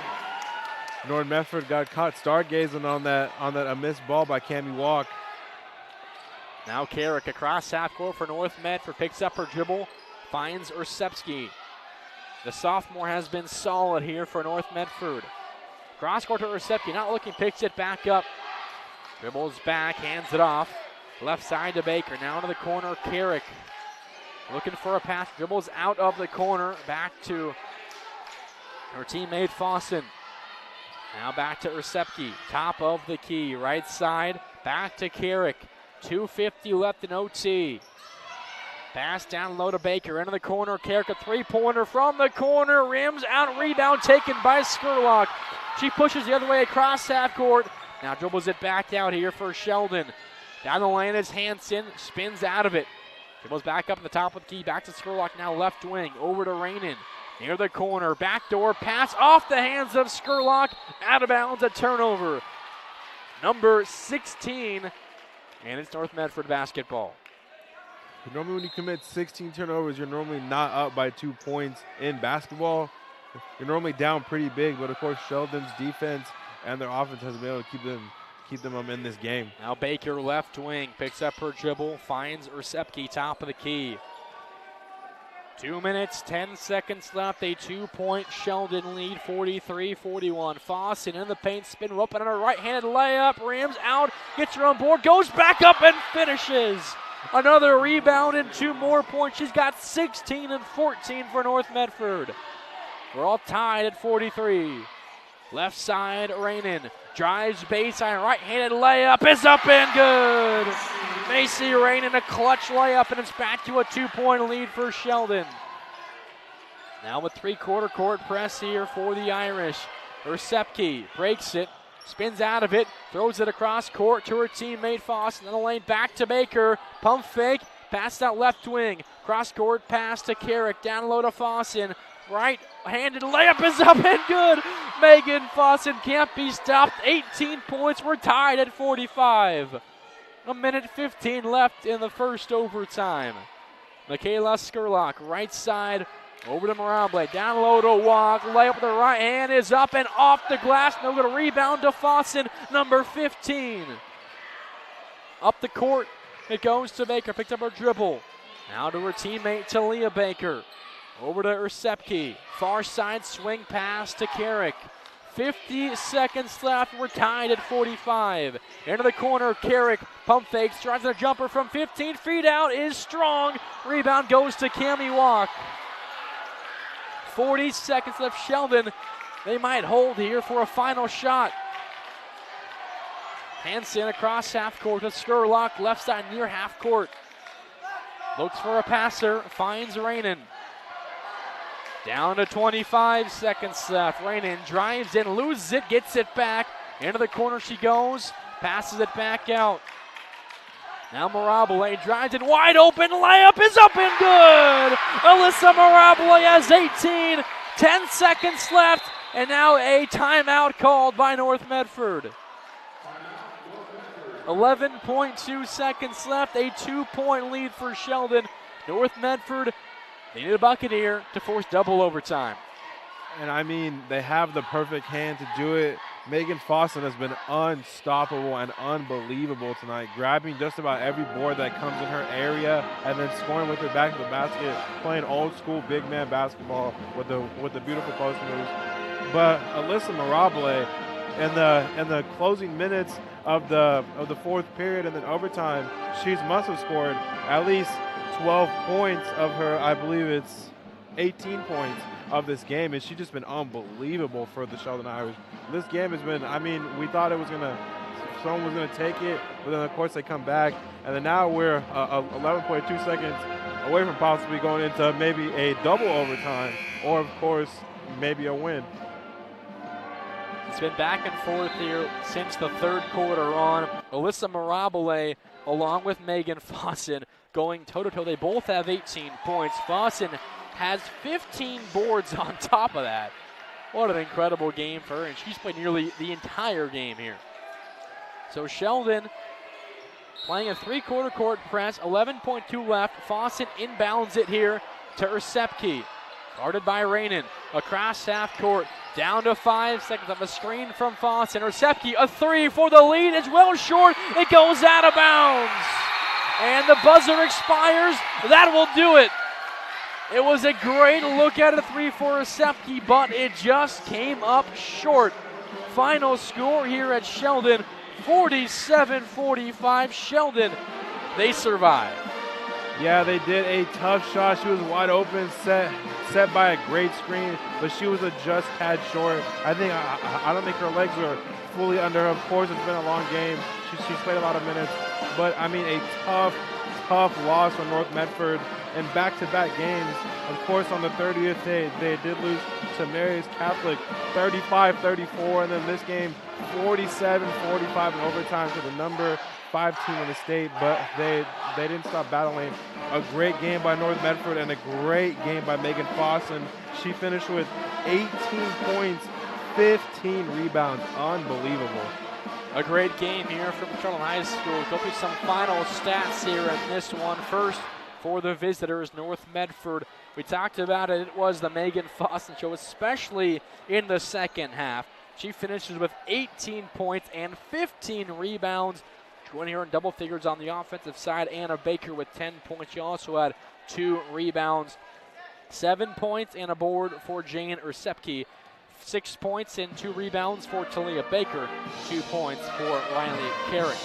North Medford got caught stargazing on that a missed ball by Cammie Walk. Now Carrick across half court for North Medford, picks up her dribble, finds Ursepski. The sophomore has been solid here for North Medford. Cross court to Ursepski, not looking, picks it back up. Dribbles back, hands it off. Left side to Baker, now to the corner, Carrick. Looking for a pass, dribbles out of the corner, back to her teammate Fossen. Now back to Ursepski, top of the key, right side, back to Carrick. 2:50 left in OT. Pass down low to Baker, into the corner, Carrick, a three-pointer from the corner, rims out, rebound taken by Skurlock. She pushes the other way across half court. Now dribbles it back out here for Sheldon. Down the lane is Hansen, spins out of it. Dribbles back up at the top of the key, back to Skurlock, now left wing, over to Rainin. Near the corner, backdoor pass off the hands of Skurlock, out of bounds, a turnover. Number 16, and it's North Medford basketball. Normally when you commit 16 turnovers, you're normally not up by 2 points in basketball. You're normally down pretty big, but of course Sheldon's defense and their offense has been able to keep them in this game. Now Baker left wing, picks up her dribble, finds Ursepki top of the key. 2 minutes, 10 seconds left, a 2-point Sheldon lead, 43-41. Fossen in the paint, spin open on a right-handed layup, rims out, gets her on board, goes back up and finishes. Another rebound and 2 more points. She's got 16 and 14 for North Medford. We're all tied at 43. Left side, Rainin. Drives baseline, right-handed layup is up and good. Macy Rainin, a clutch layup, and it's back to a 2-point lead for Sheldon. Now with three-quarter court press here for the Irish. Ursepki breaks it, spins out of it, throws it across court to her teammate Foss. In the lane, back to Baker. Pump fake, pass out left wing. Cross court pass to Carrick, down low to Fossen. Right-handed layup is up and good. Megan Fossen can't be stopped. 18 points. We're tied at 45. A minute 15 left in the first overtime. Michaela Skurlock, right side, over to Mirabile. Down low to Walk. Layup with the right hand is up and off the glass. No good. Rebound to Fossen, number 15. Up the court, it goes to Baker. Picked up her dribble. Now to her teammate Talia Baker. Over to Ursepki. Far side swing pass to Carrick. 50 seconds left. We're tied at 45. Into the corner, Carrick pump fakes, drives a jumper from 15 feet out, is strong. Rebound goes to Cammie Walk. 40 seconds left. Sheldon, they might hold here for a final shot. Hansen across half court to Skurlock, left side near half court. Looks for a passer, finds Rainin. Down to 25 seconds left. Rainin drives in, loses it, gets it back. Into the corner she goes, passes it back out. Now Mirabile drives it wide open, layup is up and good! Alyssa Mirabile has 18, 10 seconds left, and now a timeout called by North Medford. 11.2 seconds left, a 2-point lead for Sheldon. North Medford, they need a bucket here to force double overtime. And I mean, they have the perfect hand to do it. Megan Fossen has been unstoppable and unbelievable tonight, grabbing just about every board that comes in her area and then scoring with her back to the basket, playing old school big man basketball with the beautiful post moves. But Alyssa Mirabile, in the closing minutes of the fourth period and then overtime, she must have scored at least 12 points of her, I believe it's 18 points of this game, and she's just been unbelievable for the Sheldon Irish. This game has been, I mean, we thought someone was gonna take it, but then of course they come back, and then now we're 11.2 seconds away from possibly going into maybe a double overtime, or of course, maybe a win. It's been back and forth here since the third quarter on. Alyssa Mirabile along with Megan Fossen going toe-to-toe. They both have 18 points. Fossen has 15 boards on top of that. What an incredible game for her, and she's played nearly the entire game here. So Sheldon playing a 3-quarter court press, 11.2 left. Fawcett inbounds it here to Ursepke. Guarded by Rainin. Across half court, down to 5 seconds of a screen from Fawcett. Ursepke, a 3 for the lead. It's well short. It goes out of bounds. And the buzzer expires. That will do it. It was a great look at a 3 for Ursepke, but it just came up short. Final score here at Sheldon, 47-45. Sheldon, they survive. Yeah, they did a tough shot. She was wide open, set by a great screen, but she was just a tad short. I don't think her legs were fully under her. Of course, it's been a long game. She's played a lot of minutes, but I mean a tough loss for North Medford in back-to-back games. Of course, on the 30th, they did lose to Mary's Catholic 35-34, and then this game 47-45 in overtime to the number 5 team in the state, but they didn't stop battling. A great game by North Medford and a great game by Megan Fossen. She finished with 18 points, 15 rebounds. Unbelievable. A great game here from Charlotte High School. Go through some final stats here in this one. First, for the visitors, North Medford. We talked about it. It was the Megan Fossen show, especially in the second half. She finishes with 18 points and 15 rebounds. Joining her in double figures on the offensive side, Anna Baker with 10 points. She also had 2 rebounds, 7 points and a board for Jane Ursepke. 6 points and 2 rebounds for Talia Baker. 2 points for Riley Carey.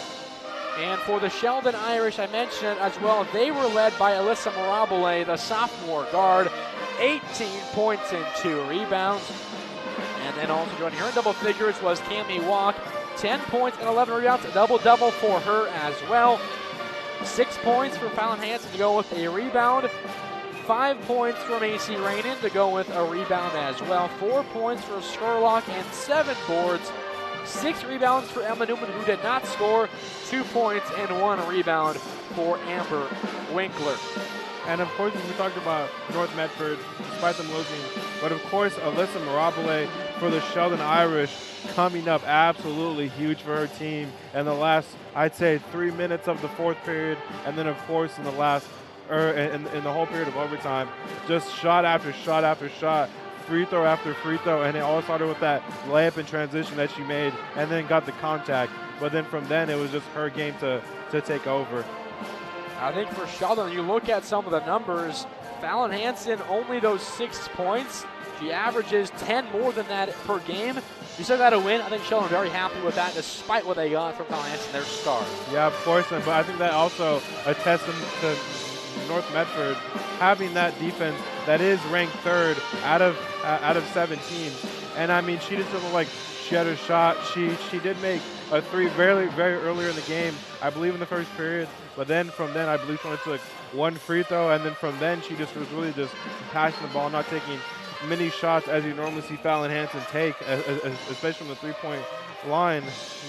And for the Sheldon Irish, I mentioned it as well, they were led by Alyssa Mirabile, the sophomore guard. 18 points and 2 rebounds. And then also joining her in double figures was Cammie Walk. 10 points and 11 rebounds, a double-double for her as well. 6 points for Fallon Hansen to go with a rebound. 5 points for Macy Rainin to go with a rebound as well. 4 points for Skurlock and 7 boards. 6 rebounds for Emma Newman, who did not score. 2 points and 1 rebound for Amber Winkler. And of course, we talked about North Medford, despite them losing. But of course, Alyssa Mirabile for the Sheldon Irish coming up absolutely huge for her team in the last, I'd say, 3 minutes of the fourth period. And then, of course, in the last, in the whole period of overtime, just shot after shot after shot, free throw after free throw. And it all started with that layup in transition that she made and then got the contact. But then from then, it was just her game to take over. I think for Sheldon, you look at some of the numbers, Fallon Hansen, only those 6 points. She averages 10 more than that per game. You still got to win. I think Sheldon very happy with that, despite what they got from Fallon Hansen, their star. Yeah, of course, but I think that also a testament to North Medford having that defense that is ranked 3rd out of 7 teams. And I mean, she just didn't look like she had her shot. She did make a 3 very earlier in the game, I believe in the first period. But then from then, I believe she only took 1 free throw, and then from then she just was really just passing the ball, not taking many shots as you normally see Fallon Hansen take, especially from the 3-point line.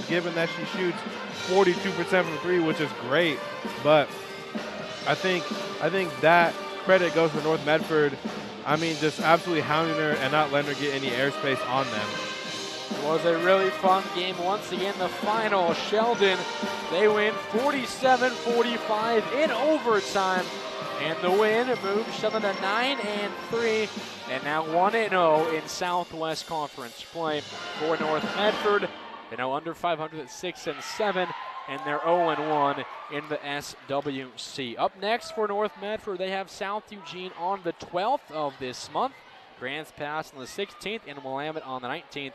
Given that she shoots 42% from 3, which is great, but I think that credit goes to North Medford. I mean, just absolutely hounding her and not letting her get any airspace on them. It was a really fun game. Once again, the final, Sheldon, they win 47-45 in overtime. And the win moves Sheldon to 9-3 and now 1-0 in Southwest Conference play for North Medford. They're now under 500 at 6-7, and they're 0-1 in the SWC. Up next for North Medford, they have South Eugene on the 12th of this month. Grants Pass on the 16th and Willamette on the 19th.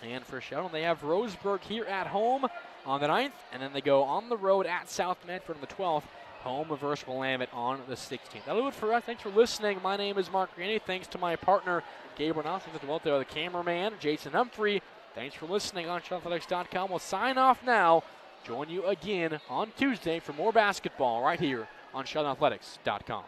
And for Sheldon, they have Roseburg here at home on the 9th, and then they go on the road at South Medford on the 12th, home versus Willamette on the 16th. That'll do it for us. Thanks for listening. My name is Mark Graney. Thanks to my partner, Gabriel Nelson, as well to the cameraman, Jason Humphrey. Thanks for listening on ShellAthletics.com. We'll sign off now. Join you again on Tuesday for more basketball right here on ShellAthletics.com.